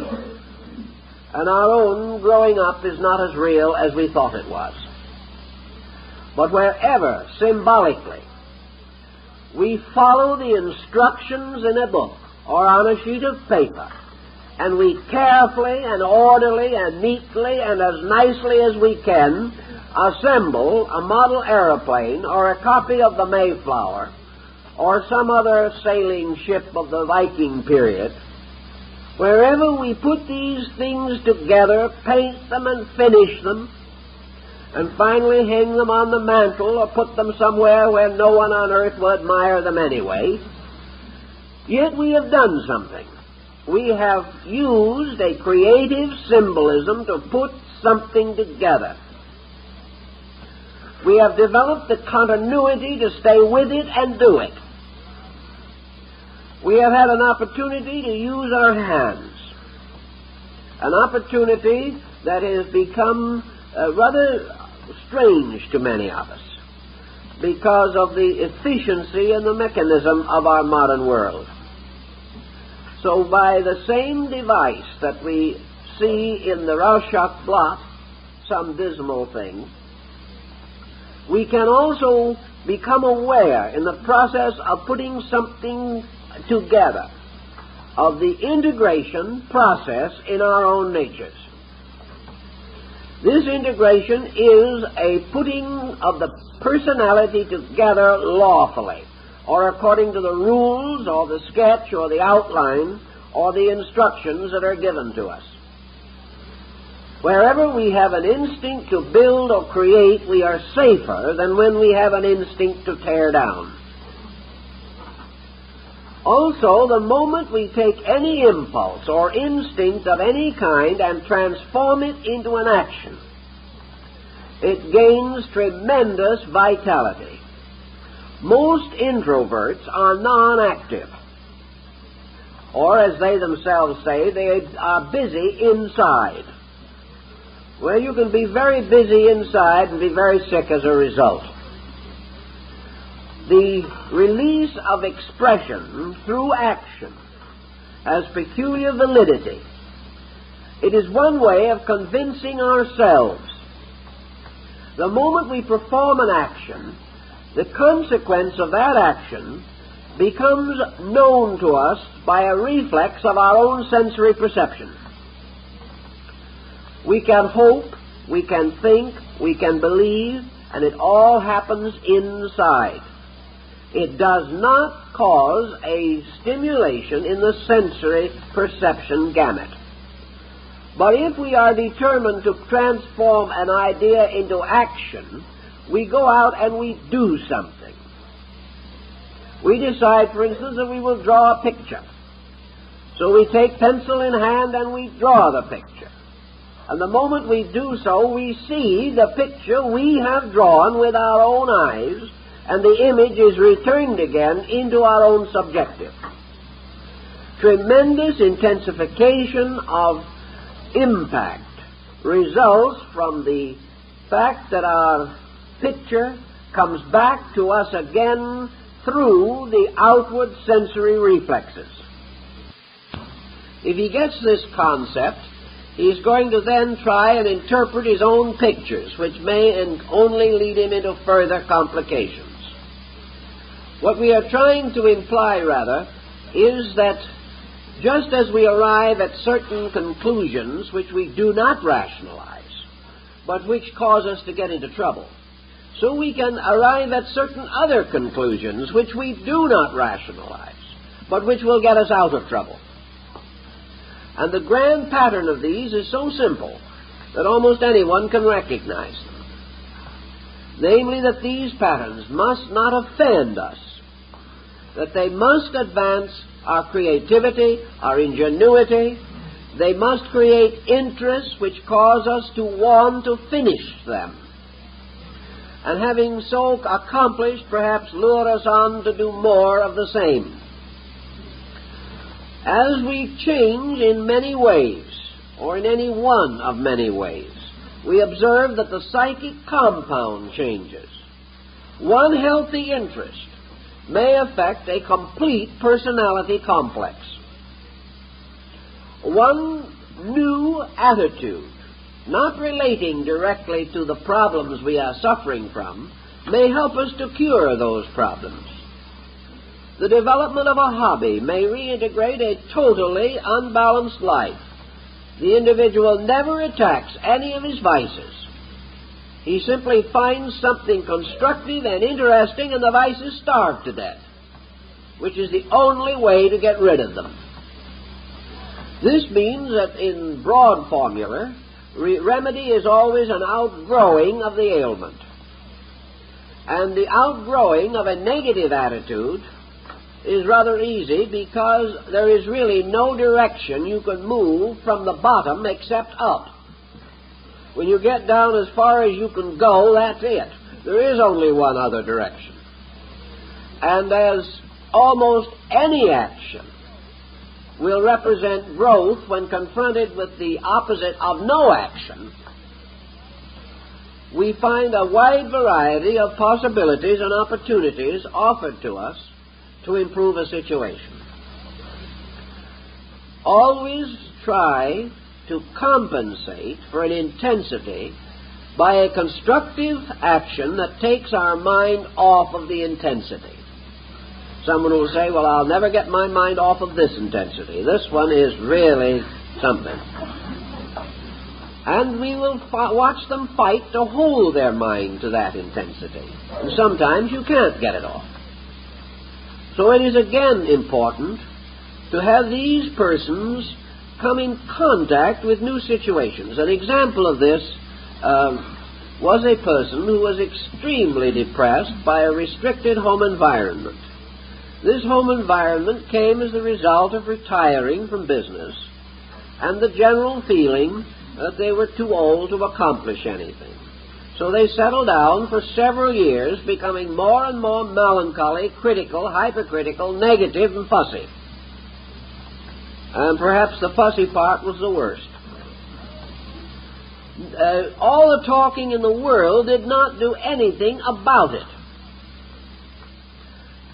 And our own growing up is not as real as we thought it was. But wherever, symbolically, we follow the instructions in a book or on a sheet of paper, and we carefully and orderly and neatly and as nicely as we can assemble a model aeroplane or a copy of the Mayflower or some other sailing ship of the Viking period, wherever we put these things together, paint them and finish them, and finally hang them on the mantle or put them somewhere where no one on earth will admire them anyway, yet we have done something. We have used a creative symbolism to put something together. We have developed the continuity to stay with it and do it. We have had an opportunity to use our hands, an opportunity that has become rather strange to many of us because of the efficiency and the mechanism of our modern world. So by the same device that we see in the Rorschach blot, some dismal thing, we can also become aware in the process of putting something together of the integration process in our own natures. This integration is a putting of the personality together lawfully, or according to the rules or the sketch or the outline or the instructions that are given to us. Wherever we have an instinct to build or create, we are safer than when we have an instinct to tear down. Also, the moment we take any impulse or instinct of any kind and transform it into an action, it gains tremendous vitality. Most introverts are non-active, or as they themselves say, they are busy inside. Well, you can be very busy inside and be very sick as a result. The release of expression through action has peculiar validity. It is one way of convincing ourselves. The moment we perform an action, the consequence of that action becomes known to us by a reflex of our own sensory perception. We can hope, we can think, we can believe, and it all happens inside. It does not cause a stimulation in the sensory perception gamut. But if we are determined to transform an idea into action, we go out and we do something. We decide, for instance, that we will draw a picture. So we take pencil in hand and we draw the picture. And the moment we do so, we see the picture we have drawn with our own eyes, and the image is returned again into our own subjective. Tremendous intensification of impact results from the fact that our picture comes back to us again through the outward sensory reflexes. If he gets this concept, he's going to then try and interpret his own pictures, which may and only lead him into further complications. What we are trying to imply, rather, is that just as we arrive at certain conclusions which we do not rationalize, but which cause us to get into trouble, so we can arrive at certain other conclusions which we do not rationalize, but which will get us out of trouble. And the grand pattern of these is so simple that almost anyone can recognize them. Namely, that these patterns must not offend us, that they must advance our creativity, our ingenuity. They must create interests which cause us to want to finish them, and having so accomplished, perhaps lure us on to do more of the same. As we change in many ways, or in any one of many ways, we observe that the psychic compound changes. One healthy interest may affect a complete personality complex. One new attitude, not relating directly to the problems we are suffering from, may help us to cure those problems. The development of a hobby may reintegrate a totally unbalanced life. The individual never attacks any of his vices. He simply finds something constructive and interesting, and the vices starve to death, which is the only way to get rid of them. This means that in broad formula, remedy is always an outgrowing of the ailment. And the outgrowing of a negative attitude is rather easy because there is really no direction you can move from the bottom except up. When you get down as far as you can go, that's it. There is only one other direction. And as almost any action will represent growth when confronted with the opposite of no action, we find a wide variety of possibilities and opportunities offered to us to improve a situation. Always try to compensate for an intensity by a constructive action that takes our mind off of the intensity. Someone will say, well, I'll never get my mind off of this intensity. This one is really something. And we will watch them fight to hold their mind to that intensity. And sometimes you can't get it off. So it is again important to have these persons come in contact with new situations. An example of this was a person who was extremely depressed by a restricted home environment. This home environment came as the result of retiring from business and the general feeling that they were too old to accomplish anything. So they settled down for several years, becoming more and more melancholy, critical, hypercritical, negative, and fussy. And perhaps the fussy part was the worst. All the talking in the world did not do anything about it.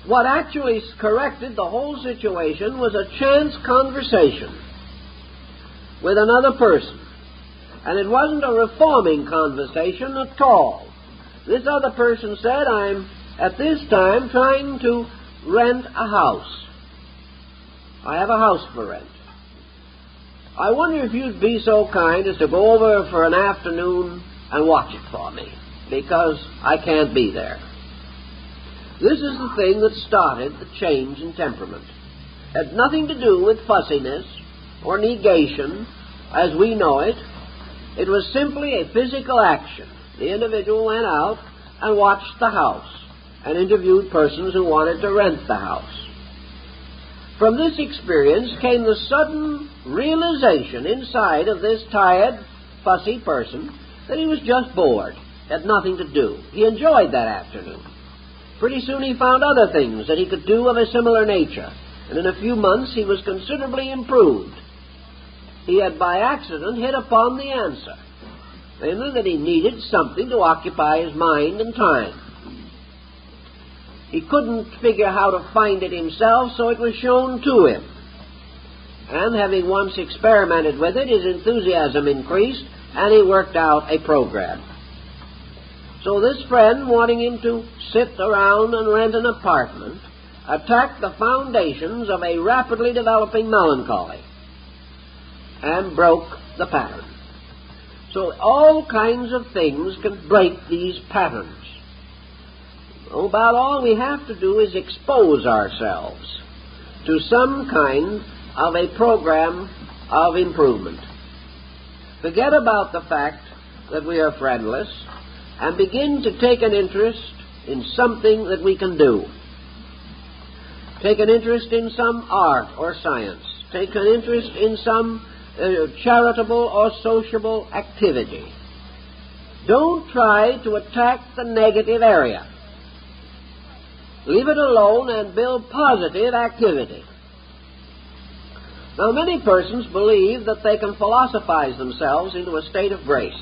What actually corrected the whole situation was a chance conversation with another person. And it wasn't a reforming conversation at all. This other person said, I'm at this time trying to rent a house. I have a house for rent. I wonder if you'd be so kind as to go over for an afternoon and watch it for me, because I can't be there. This is the thing that started the change in temperament. It had nothing to do with fussiness or negation as we know it. It was simply a physical action. The individual went out and watched the house and interviewed persons who wanted to rent the house. From this experience came the sudden realization inside of this tired, fussy person that he was just bored, had nothing to do. He enjoyed that afternoon. Pretty soon he found other things that he could do of a similar nature, and in a few months he was considerably improved. He had by accident hit upon the answer, namely that he needed something to occupy his mind and time. He couldn't figure how to find it himself, so it was shown to him. And having once experimented with it, his enthusiasm increased, and he worked out a program. So this friend, wanting him to sit around and rent an apartment, attacked the foundations of a rapidly developing melancholy and broke the pattern. So all kinds of things can break these patterns. About all we have to do is expose ourselves to some kind of a program of improvement. Forget about the fact that we are friendless and begin to take an interest in something that we can do. Take an interest in some art or science. Take an interest in some charitable or sociable activity. Don't try to attack the negative area. Leave it alone and build positive activity. Now, many persons believe that they can philosophize themselves into a state of grace.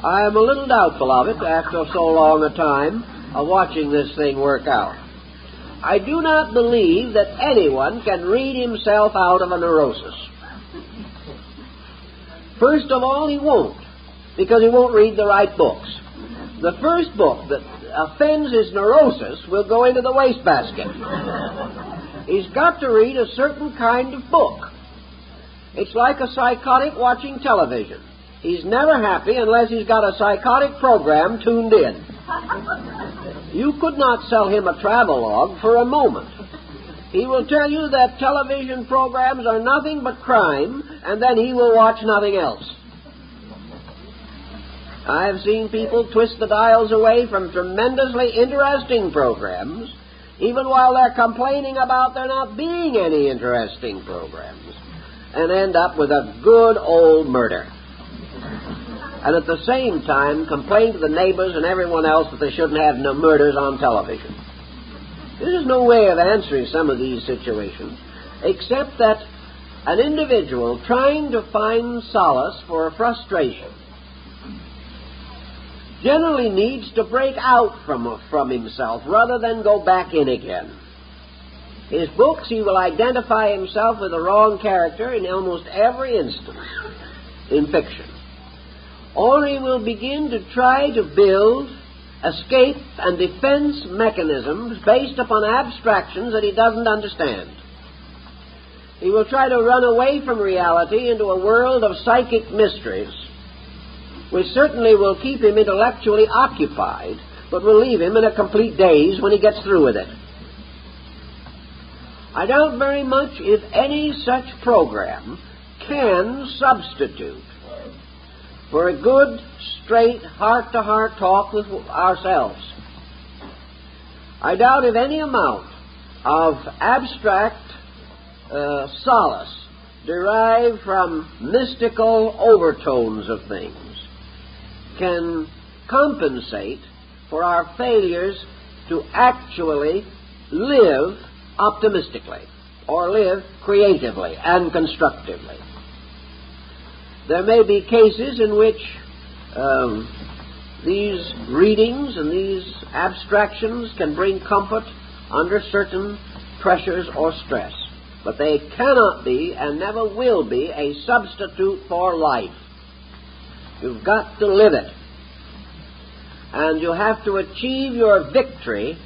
I am a little doubtful of it after so long a time of watching this thing work out. I do not believe that anyone can read himself out of a neurosis. First of all, he won't, because he won't read the right books. The first book that offends his neurosis will go into the wastebasket. He's got to read a certain kind of book. It's like a psychotic watching television. He's never happy unless he's got a psychotic program tuned in. You could not sell him a travelogue for a moment. He will tell you that television programs are nothing but crime, and then he will watch nothing else. I have seen people twist the dials away from tremendously interesting programs, even while they're complaining about there not being any interesting programs, and end up with a good old murder. And at the same time complain to the neighbors and everyone else that they shouldn't have no murders on television. There is no way of answering some of these situations except that an individual trying to find solace for a frustration generally needs to break out from himself rather than go back in again. His books, he will identify himself with the wrong character in almost every instance in fiction. Or he will begin to try to build escape and defense mechanisms based upon abstractions that he doesn't understand. He will try to run away from reality into a world of psychic mysteries, which certainly will keep him intellectually occupied, but will leave him in a complete daze when he gets through with it. I doubt very much if any such program can substitute for a good, straight, heart-to-heart talk with ourselves. I doubt if any amount of abstract solace derived from mystical overtones of things can compensate for our failures to actually live optimistically or live creatively and constructively. There may be cases in which these readings and these abstractions can bring comfort under certain pressures or stress, but they cannot be and never will be a substitute for life. You've got to live it. And you have to achieve your victory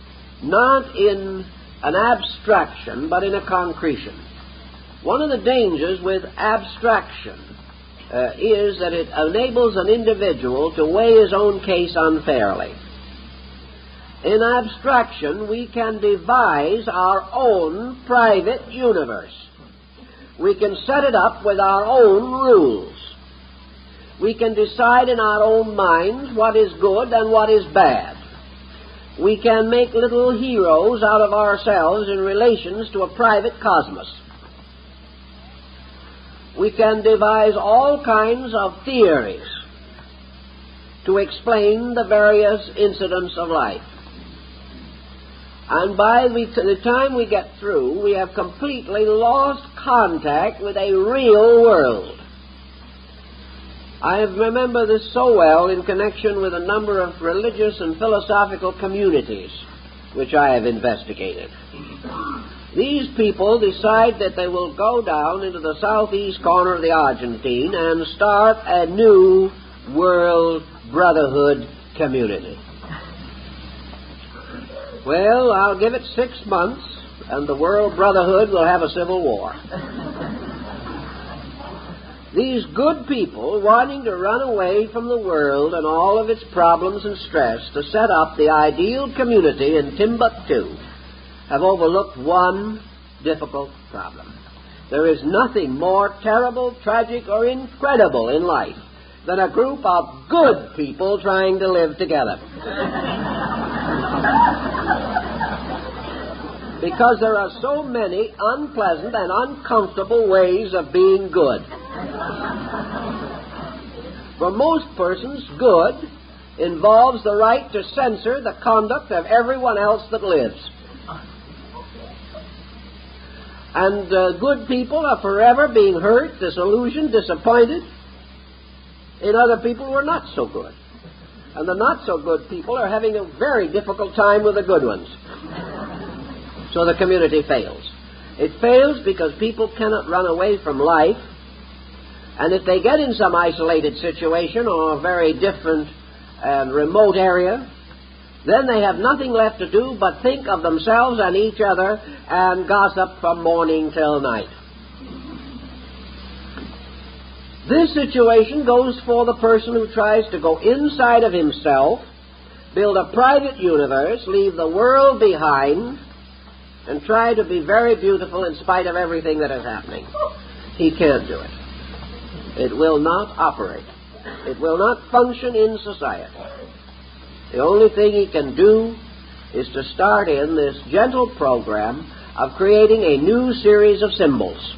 not in an abstraction, but in a concretion. One of the dangers with abstraction is that it enables an individual to weigh his own case unfairly. In abstraction, we can devise our own private universe. We can set it up with our own rules. We can decide in our own minds what is good and what is bad. We can make little heroes out of ourselves in relations to a private cosmos. We can devise all kinds of theories to explain the various incidents of life. And by the time we get through, we have completely lost contact with a real world. I remember this so well in connection with a number of religious and philosophical communities which I have investigated. These people decide that they will go down into the southeast corner of the Argentine and start a new world brotherhood community. Well, I'll give it 6 months, and the world brotherhood will have a civil war. These good people, wanting to run away from the world and all of its problems and stress to set up the ideal community in Timbuktu, have overlooked one difficult problem. There is nothing more terrible, tragic, or incredible in life than a group of good people trying to live together. Because there are so many unpleasant and uncomfortable ways of being good. For most persons, good involves the right to censor the conduct of everyone else that lives. And good people are forever being hurt, disillusioned, disappointed in other people who are not so good. And the not-so-good people are having a very difficult time with the good ones. So the community fails. It fails because people cannot run away from life, and if they get in some isolated situation or a very different and remote area, then they have nothing left to do but think of themselves and each other and gossip from morning till night. This situation goes for the person who tries to go inside of himself, build a private universe, leave the world behind, and try to be very beautiful in spite of everything that is happening. He can't do it. It will not operate. It will not function in society. The only thing he can do is to start in this gentle program of creating a new series of symbols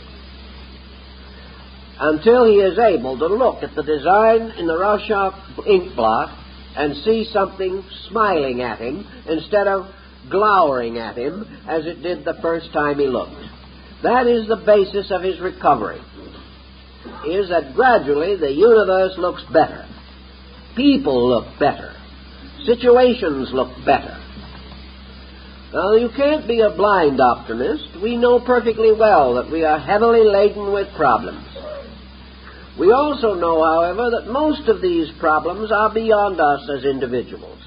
until he is able to look at the design in the Rorschach ink blot and see something smiling at him instead of glowering at him as it did the first time he looked. That is the basis of his recovery, is that gradually the universe looks better. People look better. Situations look better. Now, you can't be a blind optimist. We know perfectly well that we are heavily laden with problems. We also know, however, that most of these problems are beyond us as individuals.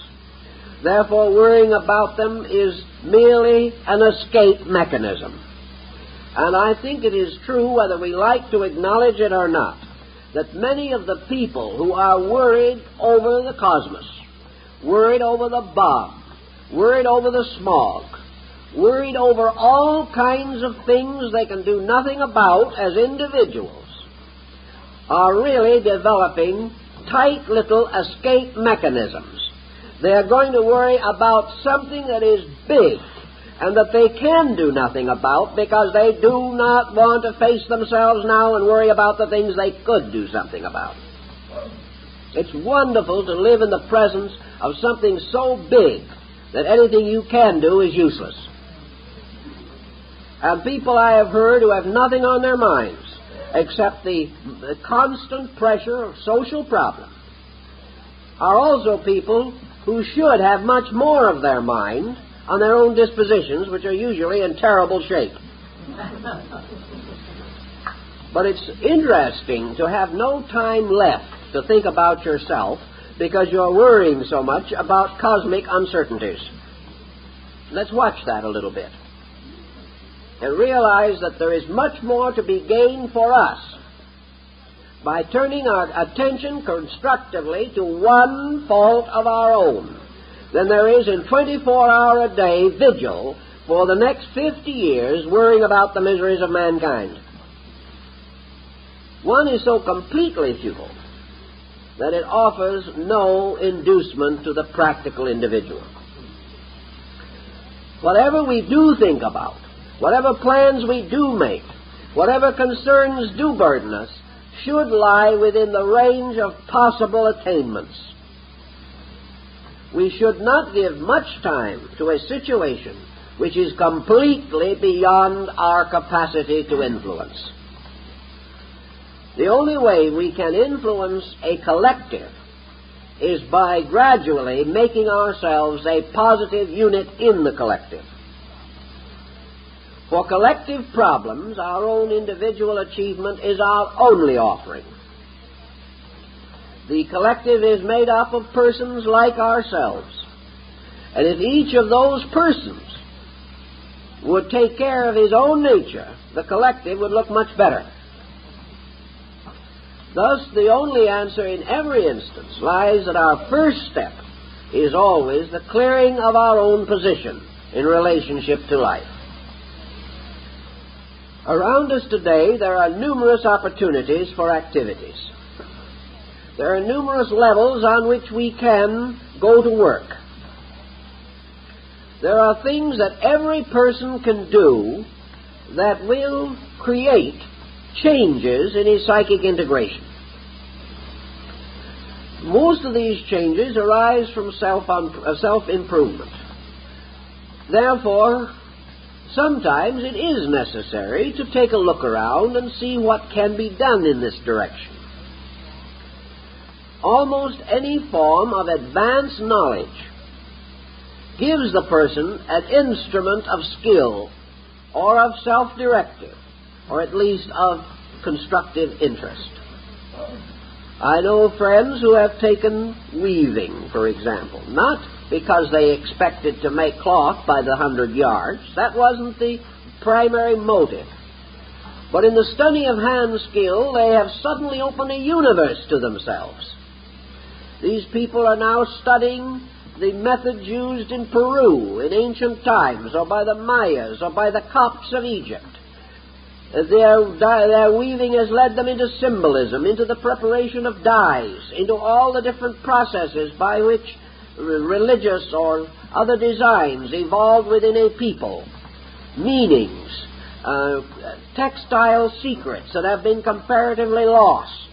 Therefore, worrying about them is merely an escape mechanism. And I think it is true, whether we like to acknowledge it or not, that many of the people who are worried over the cosmos, worried over the bog, worried over the smog, worried over all kinds of things they can do nothing about as individuals, are really developing tight little escape mechanisms. They are going to worry about something that is big and that they can do nothing about because they do not want to face themselves now and worry about the things they could do something about. It's wonderful to live in the presence of something so big that anything you can do is useless. And people I have heard who have nothing on their minds except the constant pressure of social problems are also people who should have much more of their mind on their own dispositions, which are usually in terrible shape. But it's interesting to have no time left to think about yourself because you're worrying so much about cosmic uncertainties. Let's watch that a little bit and realize that there is much more to be gained for us by turning our attention constructively to one fault of our own than there is in 24-hour-a-day vigil for the next 50 years worrying about the miseries of mankind. One is so completely futile that it offers no inducement to the practical individual. Whatever we do think about, whatever plans we do make, whatever concerns do burden us, should lie within the range of possible attainments. We should not give much time to a situation which is completely beyond our capacity to influence. The only way we can influence a collective is by gradually making ourselves a positive unit in the collective. For collective problems, our own individual achievement is our only offering. The collective is made up of persons like ourselves. And if each of those persons would take care of his own nature, the collective would look much better. Thus, the only answer in every instance lies that our first step is always the clearing of our own position in relationship to life. Around us today, there are numerous opportunities for activities. There are numerous levels on which we can go to work. There are things that every person can do that will create changes in his psychic integration. Most of these changes arise from self-improvement. Therefore, sometimes it is necessary to take a look around and see what can be done in this direction. Almost any form of advanced knowledge gives the person an instrument of skill or of self-directive, or at least of constructive interest. I know friends who have taken weaving, for example, not because they expected to make cloth by the 100 yards. That wasn't the primary motive. But in the study of hand skill, they have suddenly opened a universe to themselves. These people are now studying the methods used in Peru in ancient times, or by the Mayas, or by the Copts of Egypt. Their weaving has led them into symbolism, into the preparation of dyes, into all the different processes by which religious or other designs evolved within a people, meanings, textile secrets that have been comparatively lost,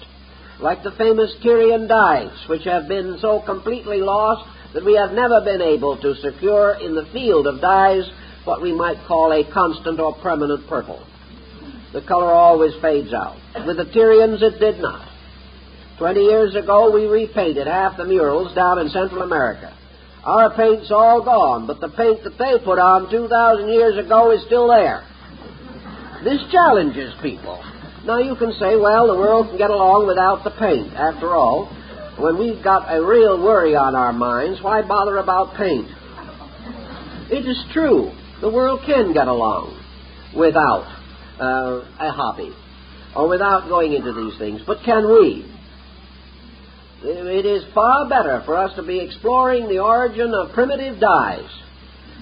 like the famous Tyrian dyes, which have been so completely lost that we have never been able to secure in the field of dyes what we might call a constant or permanent purple. The color always fades out. With the Tyrians it did not. 20 years ago we repainted half the murals down in Central America. Our paint's all gone, but the paint that they put on 2,000 years ago is still there. This challenges people. Now you can say, well, the world can get along without the paint. After all, when we've got a real worry on our minds, why bother about paint? It is true. The world can get along without a hobby or without going into these things. But can we? It is far better for us to be exploring the origin of primitive dyes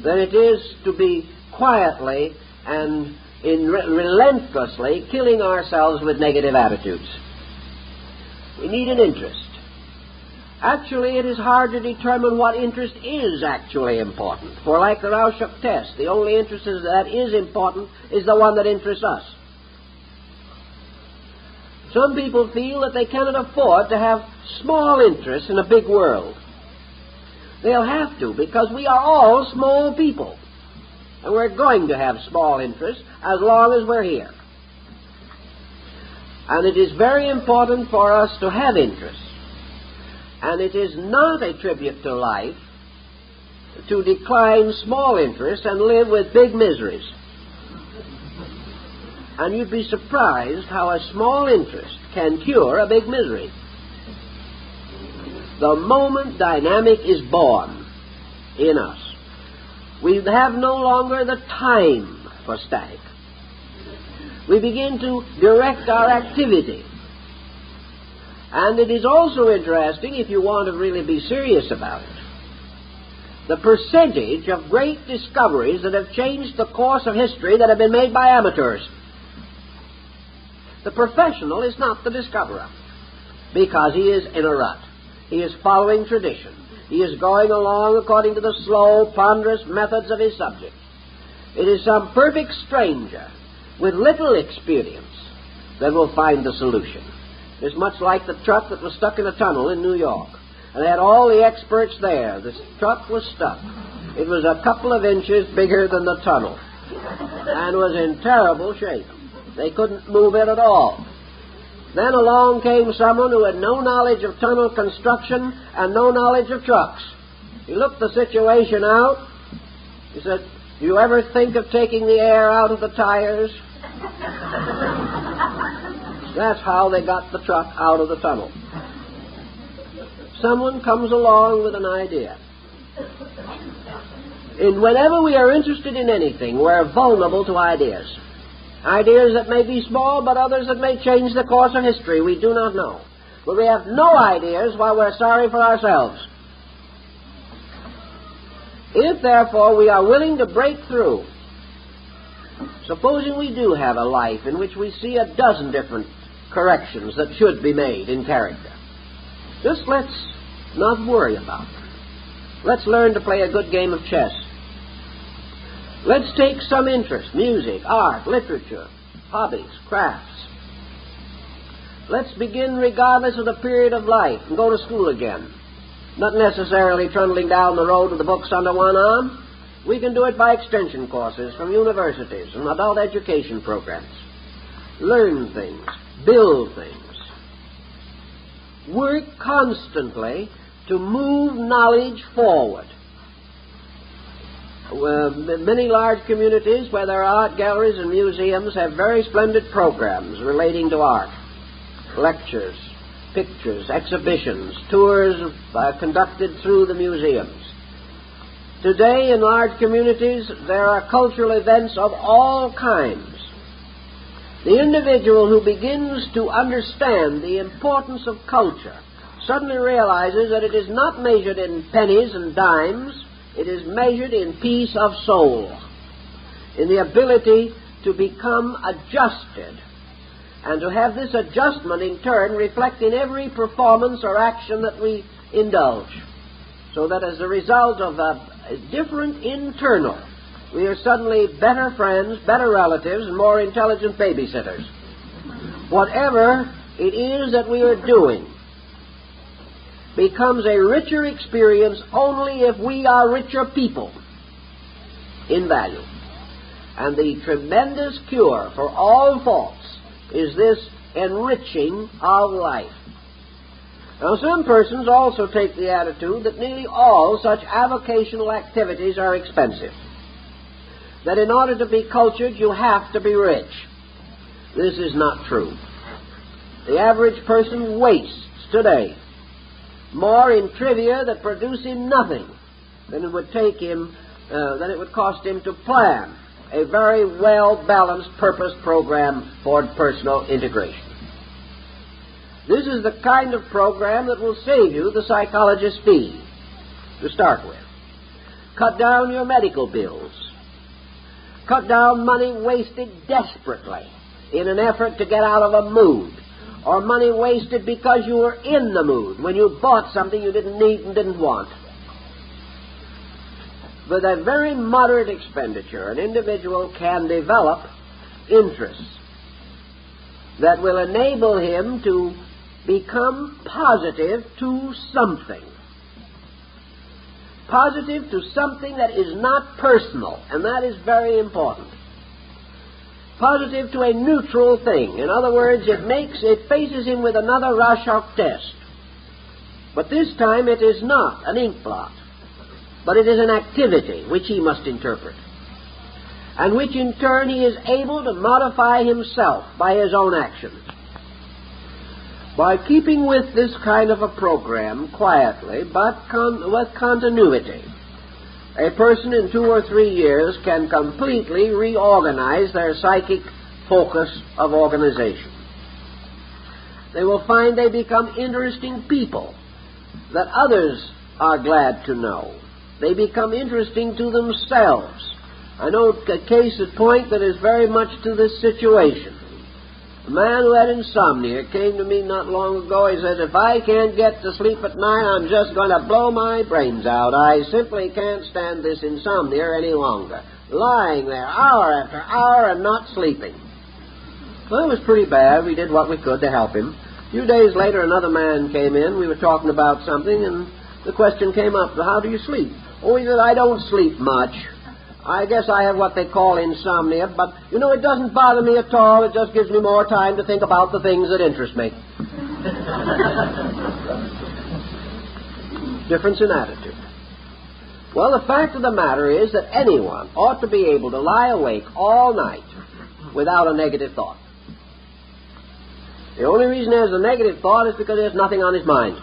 than it is to be quietly and relentlessly killing ourselves with negative attitudes. We need an interest. Actually, it is hard to determine what interest is actually important. For like the Rorschach test, the only interest that is important is the one that interests us. Some people feel that they cannot afford to have small interests in a big world. They'll have to, because we are all small people. And we're going to have small interests as long as we're here. And it is very important for us to have interests. And it is not a tribute to life to decline small interests and live with big miseries. And you'd be surprised how a small interest can cure a big misery. The moment dynamic is born in us, we have no longer the time for static. We begin to direct our activity. And it is also interesting, if you want to really be serious about it, the percentage of great discoveries that have changed the course of history that have been made by amateurs. The professional is not the discoverer, because he is in a rut. He is following tradition. He is going along according to the slow, ponderous methods of his subject. It is some perfect stranger with little experience that will find the solution. It's much like the truck that was stuck in a tunnel in New York. And they had all the experts there. The truck was stuck. It was a couple of inches bigger than the tunnel and was in terrible shape. They couldn't move it at all. Then along came someone who had no knowledge of tunnel construction and no knowledge of trucks. He looked the situation out. He said, "Do you ever think of taking the air out of the tires?" That's how they got the truck out of the tunnel. Someone comes along with an idea. And whenever we are interested in anything, we're vulnerable to ideas. Ideas that may be small, but others that may change the course of history. We do not know. But we have no ideas while we're sorry for ourselves. If, therefore, we are willing to break through, supposing we do have a life in which we see a dozen different corrections that should be made in character, just let's not worry about them. Let's learn to play a good game of chess. Let's take some interest, music, art, literature, hobbies, crafts. Let's begin regardless of the period of life and go to school again. Not necessarily trundling down the road with the books under one arm. We can do it by extension courses from universities and adult education programs. Learn things, build things. Work constantly to move knowledge forward. Many large communities where there are art galleries and museums have very splendid programs relating to art. Lectures, pictures, exhibitions, tours conducted through the museums. Today in large communities there are cultural events of all kinds. The individual who begins to understand the importance of culture suddenly realizes that it is not measured in pennies and dimes, it is measured in peace of soul, in the ability to become adjusted, and to have this adjustment in turn reflect in every performance or action that we indulge, so that as a result of a different internal, we are suddenly better friends, better relatives, and more intelligent babysitters. Whatever it is that we are doing becomes a richer experience only if we are richer people in value. And the tremendous cure for all faults is this enriching of life. Now, some persons also take the attitude that nearly all such avocational activities are expensive, that in order to be cultured you have to be rich. This is not true. The average person wastes today more in trivia that produce him nothing than it would take him, than it would cost him to plan a very well-balanced, purposed program toward personal integration. This is the kind of program that will save you the psychologist's fee, to start with. Cut down your medical bills. Cut down money wasted desperately in an effort to get out of a mood, or money wasted because you were in the mood when you bought something you didn't need and didn't want. With a very moderate expenditure, an individual can develop interests that will enable him to become positive to something. Positive to something that is not personal, and that is very important. Positive to a neutral thing. In other words, it faces him with another Rorschach test. But this time it is not an ink blot, but it is an activity which he must interpret, and which in turn he is able to modify himself by his own actions. By keeping with this kind of a program quietly, but with continuity, a person in 2 or 3 years can completely reorganize their psychic focus of organization. They will find they become interesting people that others are glad to know. They become interesting to themselves. I know a case in point that is very much to this situation. A man who had insomnia came to me not long ago. He said, if I can't get to sleep at night, I'm just going to blow my brains out. I simply can't stand this insomnia any longer. Lying there hour after hour and not sleeping. Well, it was pretty bad. We did what we could to help him. A few days later, another man came in. We were talking about something, and the question came up, how do you sleep? Oh, he said, I don't sleep much. I guess I have what they call insomnia, but, it doesn't bother me at all. It just gives me more time to think about the things that interest me. Difference in attitude. Well, the fact of the matter is that anyone ought to be able to lie awake all night without a negative thought. The only reason he has a negative thought is because he has nothing on his mind.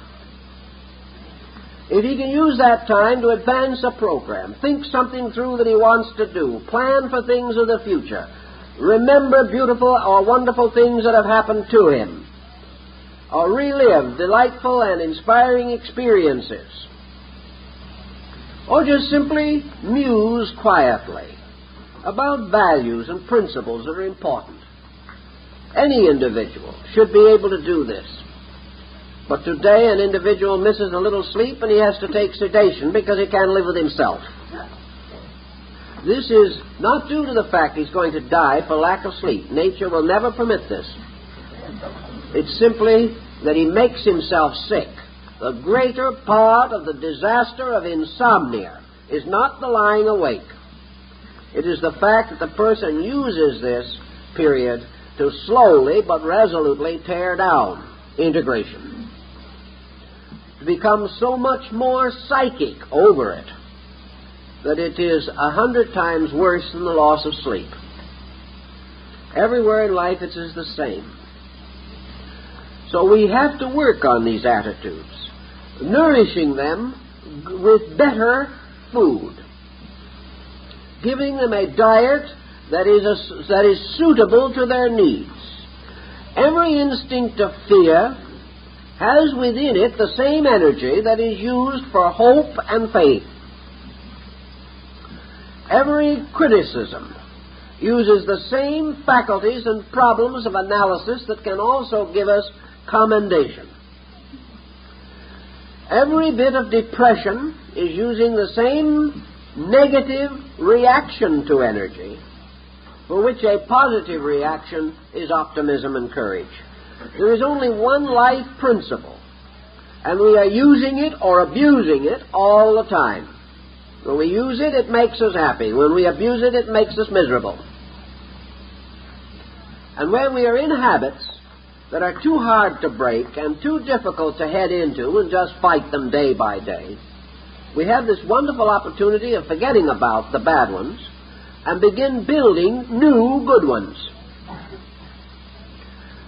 If he can use that time to advance a program, think something through that he wants to do, plan for things of the future, remember beautiful or wonderful things that have happened to him, or relive delightful and inspiring experiences, or just simply muse quietly about values and principles that are important. Any individual should be able to do this. But today an individual misses a little sleep and he has to take sedation because he can't live with himself. This is not due to the fact he's going to die for lack of sleep. Nature will never permit this. It's simply that he makes himself sick. The greater part of the disaster of insomnia is not the lying awake. It is the fact that the person uses this period to slowly but resolutely tear down integration, to become so much more psychic over it that it is 100 times worse than the loss of sleep. Everywhere in life it is the same. So we have to work on these attitudes, nourishing them with better food, giving them a diet that is suitable to their needs. Every instinct of fear has within it the same energy that is used for hope and faith. Every criticism uses the same faculties and problems of analysis that can also give us commendation. Every bit of depression is using the same negative reaction to energy, for which a positive reaction is optimism and courage. There is only one life principle, and we are using it or abusing it all the time. When we use it, it makes us happy. When we abuse it, it makes us miserable. And when we are in habits that are too hard to break and too difficult to head into and just fight them day by day, we have this wonderful opportunity of forgetting about the bad ones and begin building new good ones.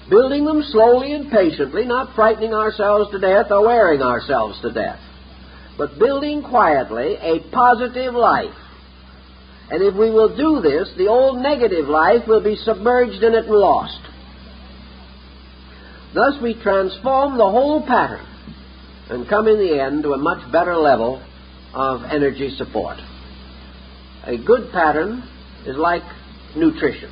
Building them slowly and patiently, not frightening ourselves to death or wearing ourselves to death, but building quietly a positive life. And if we will do this, the old negative life will be submerged in it and lost. Thus we transform the whole pattern and come in the end to a much better level of energy support. A good pattern is like nutrition,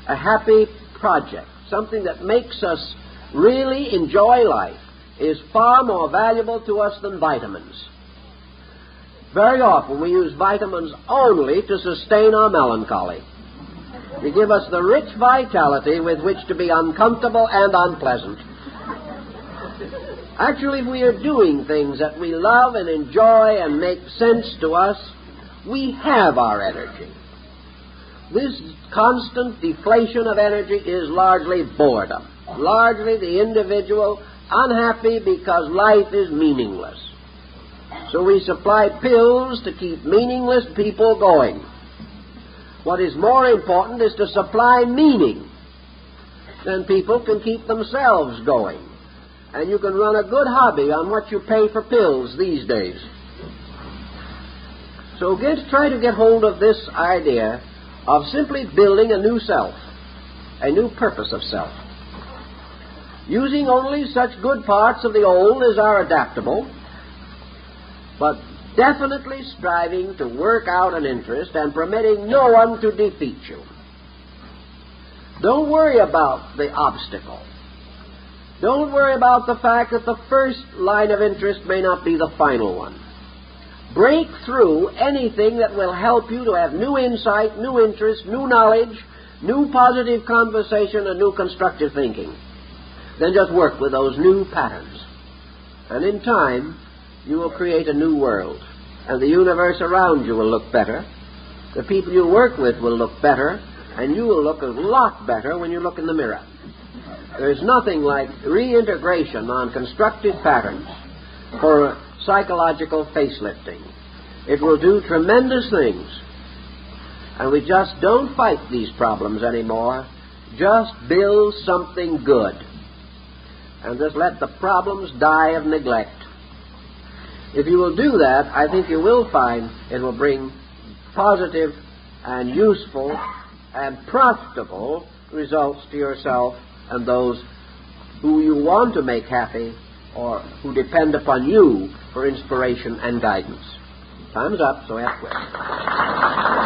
a happy project, something that makes us really enjoy life, is far more valuable to us than vitamins. Very often we use vitamins only to sustain our melancholy. They give us the rich vitality with which to be uncomfortable and unpleasant. Actually, if we are doing things that we love and enjoy and make sense to us, we have our energy. This constant deflation of energy is largely boredom, largely the individual unhappy because life is meaningless. So we supply pills to keep meaningless people going. What is more important is to supply meaning. Then people can keep themselves going. And you can run a good hobby on what you pay for pills these days. So try to get hold of this idea of simply building a new self, a new purpose of self. Using only such good parts of the old as are adaptable, but definitely striving to work out an interest and permitting no one to defeat you. Don't worry about the obstacle. Don't worry about the fact that the first line of interest may not be the final one. Break through anything that will help you to have new insight, new interest, new knowledge, new positive conversation, and new constructive thinking. Then just work with those new patterns. And in time, you will create a new world. And the universe around you will look better. The people you work with will look better. And you will look a lot better when you look in the mirror. There's nothing like reintegration on constructive patterns for psychological facelifting. It will do tremendous things. And we just don't fight these problems anymore. Just build something good. And just let the problems die of neglect. If you will do that, I think you will find it will bring positive and useful and profitable results to yourself and those who you want to make happy or who depend upon you for inspiration and guidance. Time's up, so have questions.